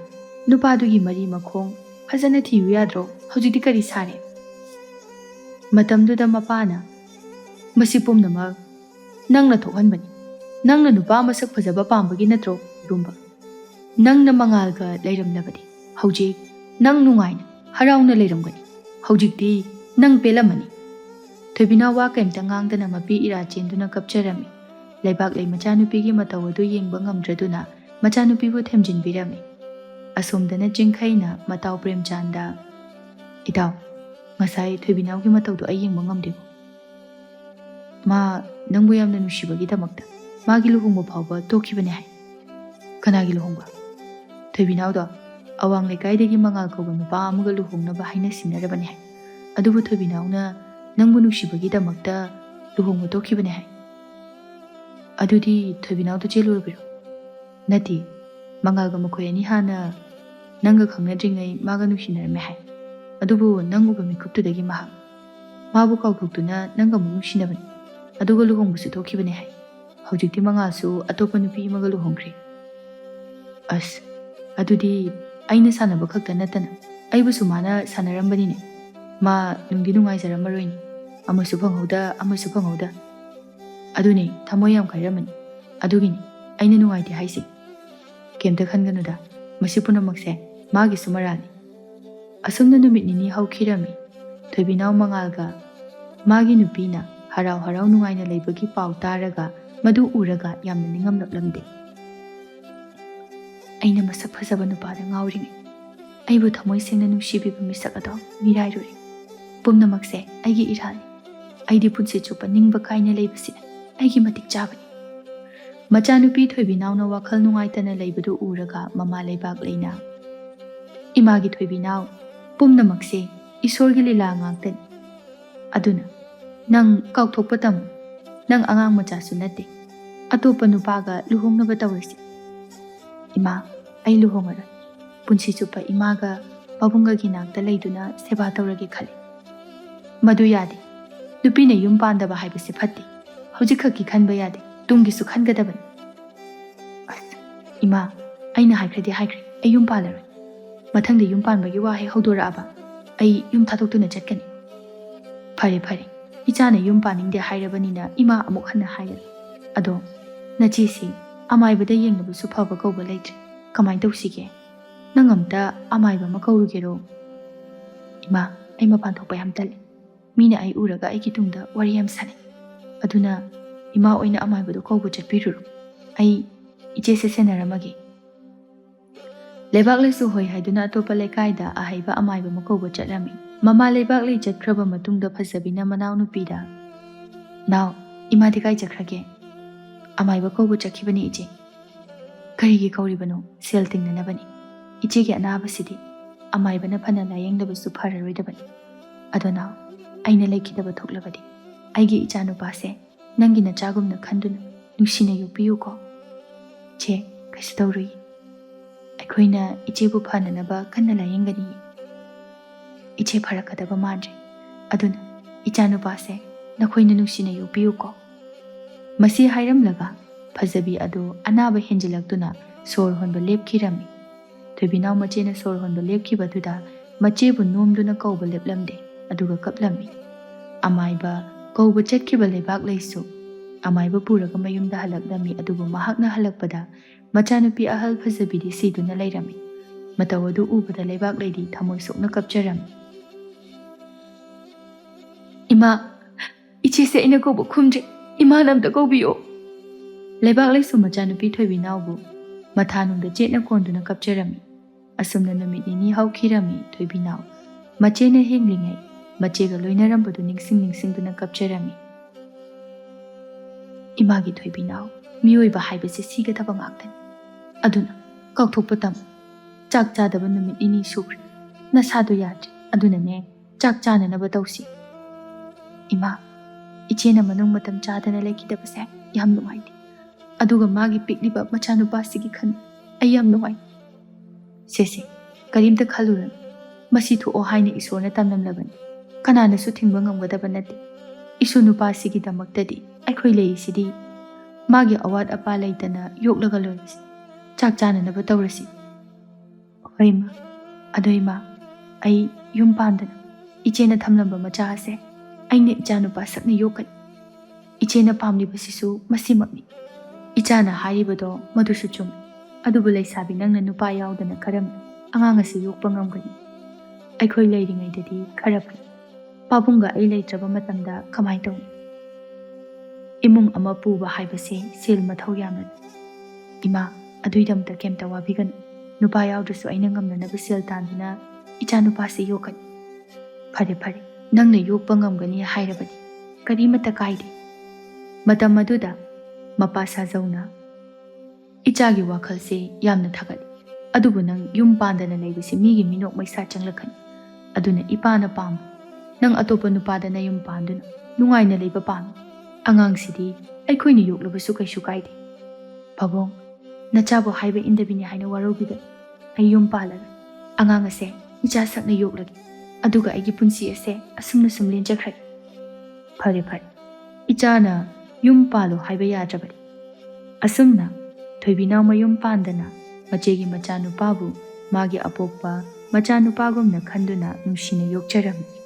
ꯅꯨꯄꯥꯗꯨꯒꯤ ꯃꯔꯤ ꯃꯈꯣꯡ ꯐꯖꯅ ꯊꯤꯌꯨ ꯌꯥꯗ꯭ꯔꯣ ꯍꯧꯖꯤꯛꯇꯤ ꯀꯔꯤ ꯁꯥꯔꯦ ꯃꯇꯝꯗꯨꯗ ꯃꯄꯥꯅ ꯃꯁꯤ ꯄꯨꯝꯅꯃꯛ ꯅꯪꯅ ꯊꯣꯛꯍꯟꯕꯅꯤ ꯅꯪꯅ ꯅꯨꯄꯥ ꯃꯁꯛ ꯐꯖꯕ ꯄꯥꯝꯕꯒꯤ ꯅꯠꯇ꯭ꯔꯣ ꯏꯔꯨꯝꯕ ꯅꯪꯅ ꯃꯉꯥꯜꯒ ꯂꯩꯔꯝꯂꯕꯗꯤ ꯍꯧꯖꯤꯛ ꯅꯪ ꯅꯨꯡꯉꯥꯏꯅ ꯍꯔꯥꯎꯅ ꯂꯩꯔꯝꯒꯅꯤ ꯍꯧꯖꯤꯛꯇꯤ ꯅꯪ ꯄꯦꯜꯂꯝꯃꯅꯤ ꯊꯣꯏꯕꯤꯅꯥꯎ ꯋꯥ ꯀꯩꯝꯇ ꯉꯥꯡꯗꯅ ꯃꯄꯤ ꯏꯔꯥ ꯆꯦꯟꯗꯨꯅ ꯀꯞꯆꯔꯝꯃꯤ ꯂꯩꯕꯥꯛꯂꯩ ꯃꯆꯥꯅꯨꯄꯤꯒꯤ ꯃꯇꯧ ꯑꯗꯨ ꯌꯦꯡꯕ ꯉꯝꯗ꯭ꯔꯗꯨꯅ ꯃꯆꯥꯅꯨꯄꯤꯕꯨ ꯊꯦꯝꯖꯤꯟꯕꯤꯔꯝꯃꯤ ꯑꯁꯣꯝꯗꯅ ꯆꯤꯡꯈꯩꯅ ꯃꯇꯥꯎ ꯄ꯭ꯔꯦꯝꯆꯥꯟꯗ ꯏꯇꯥꯎ ꯉꯁꯥꯏ ꯊꯣꯏꯕꯤꯅꯥꯎꯒꯤ ꯃꯇꯧꯗꯣ ꯑꯩ ꯌꯦꯡꯕ ꯉꯝꯗꯦꯕꯣ ꯃꯥ ꯅꯪꯕꯨ ꯌꯥꯝꯅ ꯅꯨꯡꯁꯤꯕꯒꯤꯗꯃꯛꯇ ꯃꯥꯒꯤ ꯂꯨꯍꯣꯡꯕ ꯐꯥꯎꯕ ꯇꯣꯛꯈꯤꯕꯅꯦ ꯍꯥꯏ ꯀꯅꯥꯒꯤ ꯂꯨꯍꯣꯡꯕ ꯊꯣꯏꯕꯤꯅꯥꯎꯗꯣ ꯑꯋꯥꯡ ꯂꯩꯀꯥꯏꯗꯒꯤ ꯃꯉꯥꯜ ꯀꯧꯕ ꯅꯨꯄꯥ ꯑꯃꯒ ꯂꯨꯍꯣꯡꯅꯕ ꯍꯥꯏꯅ ꯁꯤꯟꯅꯔꯕꯅꯦ ꯍꯥꯏ ꯑꯗꯨꯕꯨ ꯊꯣꯏꯕꯤꯅꯥꯎꯅ ꯅꯪꯕꯨ ꯅꯨꯡꯁꯤꯕꯒꯤꯗꯃꯛꯇ ꯂꯨꯍꯣꯡꯕ ꯇꯣꯛꯈꯤꯕꯅꯦ ꯍꯥꯏ ꯑꯗꯨꯗꯤ ꯊꯣꯏꯕꯤꯅꯥꯎꯗꯣ ꯆꯦꯜꯂꯨꯔꯕꯤꯔꯣ ꯅꯠꯇꯦ ꯃꯉꯥꯜꯒ ꯃꯈꯣꯏ ꯑꯅꯤ ꯍꯥꯟꯅ ꯅꯪꯒ ꯈꯪꯅꯗ꯭ꯔꯤꯉꯩ ꯃꯥꯒ ꯅꯨꯡꯁꯤꯅꯔꯝꯃꯦ ꯍꯥꯏ ꯑꯗꯨꯕꯨ ꯅꯪ ꯎꯕ ꯃꯤꯀꯨꯞꯇꯨꯗꯒꯤ ꯃꯍꯥꯛ ꯃꯥꯕꯨ ꯀꯥꯎꯊꯣꯛꯇꯨꯅ ꯅꯪꯒ ꯑꯃꯨꯛ ꯅꯨꯡꯁꯤꯅꯕꯅꯤ ꯑꯗꯨꯒ ꯂꯨꯍꯣꯡꯕꯁꯨ ꯊꯣꯛꯈꯤꯕꯅꯦ ꯍꯥꯏ ꯍꯧꯖꯤꯛꯇꯤ ꯃꯉꯥꯜꯁꯨ ꯑꯇꯣꯞꯄ ꯅꯨꯄꯤ ꯑꯃꯒ ꯂꯨꯍꯣꯡꯈ꯭ꯔꯦ ꯑꯁ ꯑꯗꯨꯗꯤ ꯑꯩꯅ ꯁꯥꯟꯅꯕ ꯈꯛꯇ ꯅꯠꯇꯅ ꯑꯩꯕꯨꯁꯨ ꯃꯥꯅ ꯁꯥꯟꯅꯔꯝꯕꯅꯤꯅꯦ. ꯃꯥ ꯅꯨꯡꯗꯤ ꯅꯨꯡꯉꯥꯏꯖꯔꯝꯃꯔꯣꯏꯅꯤ. ꯑꯃꯁꯨ ꯐꯪꯍꯧꯗ. ꯑꯗꯨꯅꯦ ꯊꯃꯣꯏ ꯌꯥꯝ ꯀꯥꯏꯔꯝꯃꯅꯤ. ꯑꯗꯨꯒꯤꯅꯤ ꯑꯩꯅ ꯅꯨꯡꯉꯥꯏꯇꯦ ꯍꯥꯏꯁꯤ. ꯀꯩꯝꯇ ꯈꯟꯒꯅꯨꯗ. ꯃꯁꯤ ꯄꯨꯝꯅꯃꯛꯁꯦ ꯃꯥꯒꯤꯁꯨ ꯃꯔꯥꯜꯅꯤ. ꯑꯁꯨꯝꯅ ꯅꯨꯃꯤꯠ ꯅꯤꯅꯤ ꯍꯧꯈꯤꯔꯝꯃꯤ. ꯊꯣꯏꯕꯤꯅꯥꯎ ꯃꯉꯥꯜꯒ ꯃꯥꯒꯤ ꯅꯨꯄꯤꯅ ꯍꯔꯥꯎ ꯅꯨꯡꯉꯥꯏꯅ ꯂꯩꯕꯒꯤ ꯄꯥꯎ ꯇꯥꯔꯒ ꯃꯗꯨ ꯎꯔꯒ ꯌꯥꯝꯅ ꯅꯤꯡꯉꯝꯂꯛꯂꯝꯗꯦ. ꯑꯩꯅ ꯃꯁꯛ ꯐꯖꯕ ꯅꯨꯄꯥꯗ ꯉꯥꯎꯔꯤꯉꯩ, ꯑꯩꯕꯨ ꯊꯃꯣꯏ ꯁꯦꯡꯅ ꯅꯨꯡꯁꯤꯕꯤꯕ ꯃꯤꯁꯛ ꯑꯗꯣ ꯃꯤꯔꯥꯏꯔꯨꯔꯦ. ꯄꯨꯝꯅꯃꯛꯁꯦ ꯑꯩꯒꯤ ꯏꯔꯥꯜꯅꯤ. ꯑꯩꯗꯤ ꯄꯨꯟꯁꯤ ꯆꯨꯞꯄ ꯅꯤꯡꯕ ꯀꯥꯏꯅ ꯂꯩꯕꯁꯤꯅ ꯑꯩꯒꯤ ꯃꯇꯤꯛ ꯆꯥꯕꯅꯤ. ꯃꯆꯥꯅꯨꯄꯤ ꯊꯣꯏꯕꯤꯅꯥꯎꯅ ꯋꯥꯈꯜ ꯅꯨꯡꯉꯥꯏꯇꯅ ꯂꯩꯕꯗꯨ ꯎꯔꯒ ꯃꯃꯥ ꯂꯩꯕꯥꯛ ꯂꯩꯅ, ꯏꯃꯥꯒꯤ ꯊꯣꯏꯕꯤꯅꯥꯎ, ꯄꯨꯝꯅꯃꯛꯁꯦ ꯏꯁꯣꯔꯒꯤ ꯂꯤꯂꯥ ꯉꯥꯛꯇꯅꯤ. ꯑꯗꯨꯅ ꯅꯪ ꯀꯥꯎꯊꯣꯛꯄ ꯇꯝꯃꯨ. ꯅꯪ ꯑꯉꯥꯡ ꯃꯆꯥꯁꯨ ꯅꯠꯇꯦ. ꯑꯇꯣꯞꯄ ꯅꯨꯄꯥꯒ ꯂꯨꯍꯣꯡꯅꯕ ꯇꯧꯔꯁꯤ. ꯏꯃꯥ, ꯑꯩ ꯂꯨꯍꯣꯡꯉꯔꯣꯏ. ꯄꯨꯟꯁꯤ ꯆꯨꯞꯄ ꯏꯃꯥꯒ ꯄꯥꯕꯨꯡꯒꯒꯤ ꯅꯥꯛꯇ ꯂꯩꯗꯨꯅ ꯁꯦꯕꯥ ꯇꯧꯔꯒꯦ ꯈꯜꯂꯤ. ꯃꯗꯨ ꯌꯥꯗꯦ. ꯅꯨꯄꯤꯅ ꯌꯨꯝ ꯄꯥꯟꯗꯕ ꯍꯥꯏꯕꯁꯦ ꯐꯠꯇꯦ. ꯍꯧꯖꯤꯛꯈꯛꯀꯤ ꯈꯟꯕ ꯌꯥꯗꯦ. ꯇꯨꯡꯒꯤꯁꯨ ꯈꯟꯒꯗꯕꯅꯤ. ꯑꯁ, ꯏꯃꯥ, ꯑꯩꯅ ꯍꯥꯏꯈ꯭ꯔꯗꯤ ꯍꯥꯏꯈ꯭ꯔꯦ. ꯑꯩ ꯌꯨꯝ ꯄꯥꯜꯂꯔꯣꯏ. ꯃꯊꯪꯗ ꯌꯨꯝ ꯄꯥꯟꯕꯒꯤ ꯋꯥꯍꯩ ꯍꯧꯗꯣꯔꯛꯑꯕ ꯑꯩ ꯌꯨꯝ ꯊꯥꯗꯣꯛꯇꯨꯅ ꯆꯠꯀꯅꯤ. ꯐꯔꯦ. ꯏꯆꯥꯅ ꯌꯨꯝ ꯄꯥꯅꯤꯡꯗꯦ ꯍꯥꯏꯔꯕꯅꯤꯅ ꯏꯃꯥ ꯑꯃꯨꯛ ꯍꯟꯅ ꯍꯥꯏꯔꯦ. ꯑꯗꯣ ꯅꯆꯦꯁꯤ ꯑꯃꯥꯏꯕꯗ ꯌꯦꯡꯅꯕꯁꯨ ꯐꯕ ꯀꯧꯕ ꯂꯩꯇ꯭ꯔꯦ. ꯀꯃꯥꯏꯅ ꯇꯧꯁꯤꯒꯦ? ꯅꯪ ꯑꯝꯇ ꯑꯃꯥꯏꯕ ꯑꯃ ꯀꯧꯔꯨꯒꯦꯔꯣ? ꯏꯃꯥ, ꯑꯩ ꯃꯄꯥꯟ ꯊꯣꯛꯄ ꯌꯥꯝ ꯇꯜꯂꯤ. ꯃꯤꯅ ꯑꯩ ꯎꯔꯒ ꯑꯩꯒꯤ ꯇꯨꯡꯗ ꯋꯥꯔꯤ ꯌꯥꯝ ꯁꯥꯅꯩ. ꯑꯗꯨꯅ ꯏꯃꯥ ꯑꯣꯏꯅ ꯑꯃꯥꯏꯕꯗꯣ ꯀꯧꯕ ꯆꯠꯄꯤꯔꯨꯔꯣ. ꯑꯩ ꯏꯆꯦꯁꯦ ꯁꯦꯟꯅꯔꯝꯃꯒꯦ. ꯂꯩꯕꯥꯛ ꯂꯩꯁꯨ ꯍꯣꯏ ꯍꯥꯏꯗꯨꯅ ꯑꯇꯣꯞꯄ ꯂꯩꯀꯥꯏꯗ ꯑꯍꯩꯕ ꯑꯃꯥꯏꯕ ꯑꯃ ꯀꯧꯕ ꯆꯠꯂꯝꯃꯤ. ꯃꯃꯥ ꯂꯩꯕꯥꯛ ꯂꯩ ꯆꯠꯈ꯭ꯔꯕ ꯃꯇꯨꯡꯗ ꯐꯖꯕꯤꯅ ꯃꯅꯥꯎꯅꯨꯄꯤꯗ, ꯅꯥꯎ, ꯏꯃꯥꯗꯤ ꯀꯥꯏ ꯆꯠꯈ꯭ꯔꯒꯦ? ꯑꯃꯥꯏꯕ ꯀꯧꯕ ꯆꯠꯈꯤꯕꯅꯤ ꯏꯆꯦ. ꯀꯔꯤꯒꯤ ꯀꯧꯔꯤꯕꯅꯣ? ꯁꯦꯜ ꯇꯤꯡꯅꯅꯕꯅꯤ. ꯏꯆꯦꯒꯤ ꯑꯅꯥꯕꯁꯤꯗꯤ ꯑꯃꯥꯏꯕꯅ ꯐꯅ ꯂꯥꯌꯦꯡꯗꯕꯁꯨ ꯐꯔꯔꯣꯏꯗꯕꯅꯤ. ꯑꯗꯣ ꯅꯥꯎ, ꯑꯩꯅ ꯂꯩꯈꯤꯗꯕ ꯊꯣꯛꯂꯕꯗꯤ ꯑꯩꯒꯤ ꯏꯆꯥ ꯅꯨꯄꯥꯁꯦ ꯅꯪꯒꯤ ꯅꯆꯥꯒꯨꯝꯅ ꯈꯟꯗꯨꯅ ꯅꯨꯡꯁꯤꯅ ꯌꯣꯛꯄꯤꯌꯨꯀꯣ. ꯏꯆꯦ, ꯀꯩꯁꯨ ꯇꯧꯔꯨꯏ. ꯑꯩꯈꯣꯏꯅ ꯏꯆꯦꯕꯨ ꯐꯅꯅꯕ ꯀꯟꯅ ꯂꯥꯌꯦꯡꯒꯅꯤ. ꯏꯆꯦ ꯐꯔꯛꯀꯗꯕ ꯃꯥꯟꯗ꯭ꯔꯦ. ꯑꯗꯨꯅ ꯏꯆꯥ ꯅꯨꯄꯥꯁꯦ ꯅꯈꯣꯏꯅ ꯅꯨꯡꯁꯤꯅ ꯌꯣꯛꯄꯤꯌꯨꯀꯣ. ꯃꯁꯤ ꯍꯥꯏꯔꯝꯂꯒ ꯐꯖꯕꯤ ꯑꯗꯨ ꯑꯅꯥꯕ ꯍꯦꯟꯖꯤꯜꯂꯛꯇꯨꯅ ꯁꯣꯔ ꯍꯣꯟꯕ ꯂꯦꯞꯈꯤꯔꯝꯃꯤ. ꯊꯣꯏꯕꯤꯅꯥꯎ ꯃꯆꯦꯅ ꯁꯣꯔ ꯍꯣꯟꯕ ꯂꯦꯞꯈꯤꯕꯗꯨꯗ ꯃꯆꯦꯕꯨ ꯅꯣꯝꯗꯨꯅ ꯀꯧꯕ ꯂꯦꯞꯂꯝꯗꯦ. ꯑꯗꯨꯒ ꯀꯞꯂꯝꯃꯤ. ꯑꯃꯥꯏꯕ ꯀꯧꯕ ꯆꯠꯈꯤꯕ ꯂꯩꯕꯥꯛ ꯂꯩꯁꯨ ꯑꯃꯥꯏꯕ ꯄꯨꯔꯒ ꯃꯌꯨꯝꯗ ꯍꯜꯂꯛꯂꯝꯃꯤ. ꯑꯗꯨꯕꯨ ꯃꯍꯥꯛꯅ ꯍꯜꯂꯛꯄꯗ ꯃꯆꯥꯅꯨꯄꯤ ꯑꯍꯜ ꯐꯖꯕꯤꯗꯤ ꯁꯤꯗꯨꯅ ꯂꯩꯔꯝꯃꯤ. ꯃꯇꯧ ꯑꯗꯨ ꯎꯕꯗ ꯂꯩꯕꯥꯛ ꯂꯩꯗꯤ ꯊꯃꯣꯏ ꯁꯣꯛꯅ ꯀꯞꯆꯔꯝꯃꯤ. ꯏꯃꯥ, ꯏꯆꯦꯁꯦ ꯑꯩꯅ ꯀꯧꯕ ꯈꯨꯝꯗ꯭ꯔꯦ. ꯏꯃꯥꯅ ꯑꯝꯇ ꯀꯧꯕꯤꯌꯣ. ꯂꯩꯕꯥꯛ ꯂꯩꯁꯨ ꯃꯆꯥꯅꯨꯄꯤ ꯊꯣꯏꯕꯤꯅꯥꯎꯕꯨ ꯃꯊꯥꯅꯨꯡꯗ ꯆꯦꯠꯅ ꯀꯣꯟꯗꯨꯅ ꯀꯞꯆꯔꯝꯃꯤ. ꯑꯁꯨꯝꯅ ꯅꯨꯃꯤꯠ ꯅꯤꯅꯤ ꯍꯧꯈꯤꯔꯝꯃꯤ. ꯊꯣꯏꯕꯤꯅꯥꯎ ꯃꯆꯦꯅ ꯍꯤꯡꯂꯤꯉꯩ ꯃꯆꯦꯒ ꯂꯣꯏꯅꯔꯝꯕꯗꯨ ꯅꯤꯡꯁꯤꯡꯗꯨꯅ ꯀꯞꯆꯔꯝꯃꯤ. ꯏꯃꯥꯒꯤ ꯊꯣꯏꯕꯤꯅꯥꯎ, ꯃꯤꯑꯣꯏꯕ ꯍꯥꯏꯕꯁꯤ ꯁꯤꯒꯗꯕ ꯉꯥꯛꯇꯅꯤ. ꯑꯗꯨꯅ ꯀꯥꯎꯊꯣꯛꯄ ꯇꯝꯃꯨ. ꯆꯥꯛ ꯆꯥꯗꯕ ꯅꯨꯃꯤꯠ ꯅꯤꯅꯤ ꯁꯨꯈ꯭ꯔꯦ. ꯅꯁꯥꯗꯣ ꯌꯥꯗ꯭ꯔꯦ. ꯑꯗꯨꯅꯅꯦ ꯆꯥꯛ ꯆꯥꯅꯅꯕ ꯇꯧꯁꯤ. ꯏꯃꯥ, ꯏꯆꯦꯅ ꯃꯅꯨꯡ ꯃꯇꯝ ꯆꯥꯗꯅ ꯂꯩꯈꯤꯗꯕꯁꯦ ꯌꯥꯝ ꯅꯨꯡꯉꯥꯏꯇꯦ. ꯑꯗꯨꯒ ꯃꯥꯒꯤ ꯄꯤꯛꯂꯤꯕ ꯃꯆꯥꯅꯨꯄꯥꯁꯤꯒꯤ ꯈꯟ ꯑꯩ ꯌꯥꯝ ꯅꯨꯡꯉꯥꯏꯇꯦ. ꯁꯦ, ꯀꯔꯤꯝꯇ ꯈꯜꯂꯨꯔꯅꯨ. ꯃꯁꯤ ꯊꯣꯛꯑꯣ ꯍꯥꯏꯅ ꯏꯁꯣꯔꯅ ꯇꯝꯂꯝꯂꯕꯅꯤ. ꯀꯅꯥꯅꯁꯨ ꯊꯤꯡꯕ ꯉꯝꯒꯗꯕ ꯅꯠꯇꯦ. ꯏꯁꯨ ꯅꯨꯄꯥꯁꯤꯒꯤꯗꯃꯛꯇꯗꯤ ꯑꯩꯈꯣꯏ ꯂꯩꯔꯤꯁꯤꯗꯤ ꯃꯥꯒꯤ ꯑꯋꯥꯠ ꯑꯄꯥ ꯂꯩꯇꯅ ꯌꯣꯛꯂꯒ ꯂꯣꯏꯔꯁꯤ. ꯆꯥꯛ ꯆꯥꯅꯅꯕ ꯇꯧꯔꯁꯤ. ꯍꯣꯏ ꯏꯃꯥ. ꯑꯗꯣ ꯏꯃꯥ, ꯑꯩ ꯌꯨꯝ ꯄꯥꯟꯗꯅ ꯏꯆꯦꯅ ꯊꯝꯂꯝꯕ ꯃꯆꯥ ꯑꯁꯦ ꯑꯩꯅ ꯏꯆꯥ ꯅꯨꯄꯥ ꯁꯛꯅ ꯌꯣꯛꯀꯅꯤ. ꯏꯆꯦꯅ ꯄꯥꯝꯂꯤꯕꯁꯤꯁꯨ ꯃꯁꯤꯃꯛꯅꯤ. ꯏꯆꯥꯅ ꯍꯥꯏꯔꯤꯕꯗꯣ ꯃꯗꯨꯁꯨ ꯆꯨꯝꯃꯤ. ꯑꯗꯨꯕꯨ ꯂꯩꯁꯥꯕꯤ ꯅꯪꯅ ꯅꯨꯄꯥ ꯌꯥꯎꯗꯅ ꯀꯔꯝꯅ ꯑꯉꯥꯡ ꯑꯁꯤ ꯌꯣꯛꯄ ꯉꯝꯒꯅꯤ? ꯑꯩꯈꯣꯏ ꯂꯩꯔꯤꯉꯩꯗꯗꯤ ꯈꯔ ꯐꯩ. ꯄꯥꯕꯨꯡꯒ ꯑꯩ ꯂꯩꯇ꯭ꯔꯕ ꯃꯇꯝꯗ ꯀꯃꯥꯏꯅ ꯇꯧꯅꯤ? ꯏꯃꯨꯡ ꯑꯃ ꯄꯨꯕ ꯍꯥꯏꯕꯁꯦ ꯁꯦꯜ ꯃꯊꯧ ꯌꯥꯝꯅ ꯂꯩ. ꯏꯃꯥ, ꯑꯗꯨꯏꯗꯃꯛꯇ ꯀꯩꯝꯇ ꯋꯥꯕꯤꯒꯅꯨ. ꯅꯨꯄꯥ ꯌꯥꯎꯗ꯭ꯔꯁꯨ ꯑꯩꯅ ꯉꯝꯅꯅꯕ ꯁꯦꯜ ꯇꯥꯟꯗꯨꯅ ꯏꯆꯥ ꯅꯨꯄꯥꯁꯤ ꯌꯣꯛꯀꯅꯤ. ꯐꯔꯦ. ꯅꯪꯅ ꯌꯣꯛꯄ ꯉꯝꯒꯅꯤ ꯍꯥꯏꯔꯕꯗꯤ ꯀꯔꯤꯃꯠꯇ ꯀꯥꯏꯗꯦ. ꯃꯇꯝ ꯑꯗꯨꯗ ꯃꯄꯥ ꯁꯥꯖꯧꯅ ꯏꯆꯥꯒꯤ ꯋꯥꯈꯜꯁꯦ ꯌꯥꯝꯅ ꯊꯥꯒꯠꯂꯤ. ꯑꯗꯨꯕꯨ ꯅꯪ ꯌꯨꯝ ꯄꯥꯟꯗꯅ ꯂꯩꯕꯁꯤ ꯃꯤꯒꯤ ꯃꯤꯅꯣꯛ ꯃꯩꯁꯥ ꯆꯪꯂꯛꯀꯅꯤ. ꯑꯗꯨꯅ ꯏꯄꯥꯅ ꯄꯥꯝꯕ ꯅꯪ ꯑꯇꯣꯞꯄ ꯅꯨꯄꯥꯗ ꯅꯌꯨꯝ ꯄꯥꯟꯗꯨꯅ ꯅꯨꯡꯉꯥꯏꯅ ꯂꯩꯕ ꯄꯥꯝꯃꯤ. ꯑꯉꯥꯡꯁꯤꯗꯤ ꯑꯩꯈꯣꯏꯅ ꯌꯣꯛꯂꯕꯁꯨ ꯀꯩꯁꯨ ꯀꯥꯏꯗꯦ. ꯄꯥꯕꯨꯡ, ꯅꯆꯥꯕꯨ ꯍꯥꯏꯕ ꯏꯟꯗꯕꯤꯅꯤ ꯍꯥꯏꯅ ꯋꯥꯔꯧꯕꯤꯒꯅꯨ. ꯑꯩ ꯌꯨꯝ ꯄꯥꯜꯂꯒ ꯑꯉꯥꯡ ꯑꯁꯦ ꯏꯆꯥ ꯁꯛꯅ ꯌꯣꯛꯂꯒꯦ. ꯑꯗꯨꯒ ꯑꯩꯒꯤ ꯄꯨꯟꯁꯤ ꯑꯁꯦ ꯑꯁꯨꯝꯅ ꯁꯨꯝ ꯂꯦꯟꯖꯈ꯭ꯔꯒꯦ. ꯐꯔꯦ. ꯏꯆꯥꯅ ꯌꯨꯝ ꯄꯥꯜꯂꯣ ꯍꯥꯏꯕ ꯌꯥꯗ꯭ꯔꯕꯗꯤ. ꯑꯁꯨꯝꯅ ꯊꯣꯏꯕꯤꯅꯥꯎ ꯃꯌꯨꯝ ꯄꯥꯟꯗꯅ ꯃꯆꯦꯒꯤ ꯃꯆꯥꯅꯨꯄꯥꯕꯨ ꯃꯥꯒꯤ ꯑꯄꯣꯛꯄ ꯃꯆꯥꯅꯨꯄꯥꯒꯨꯝꯅ ꯈꯟꯗꯨꯅ ꯅꯨꯡꯁꯤꯅ ꯌꯣꯛꯆꯔꯝꯃꯤ꯫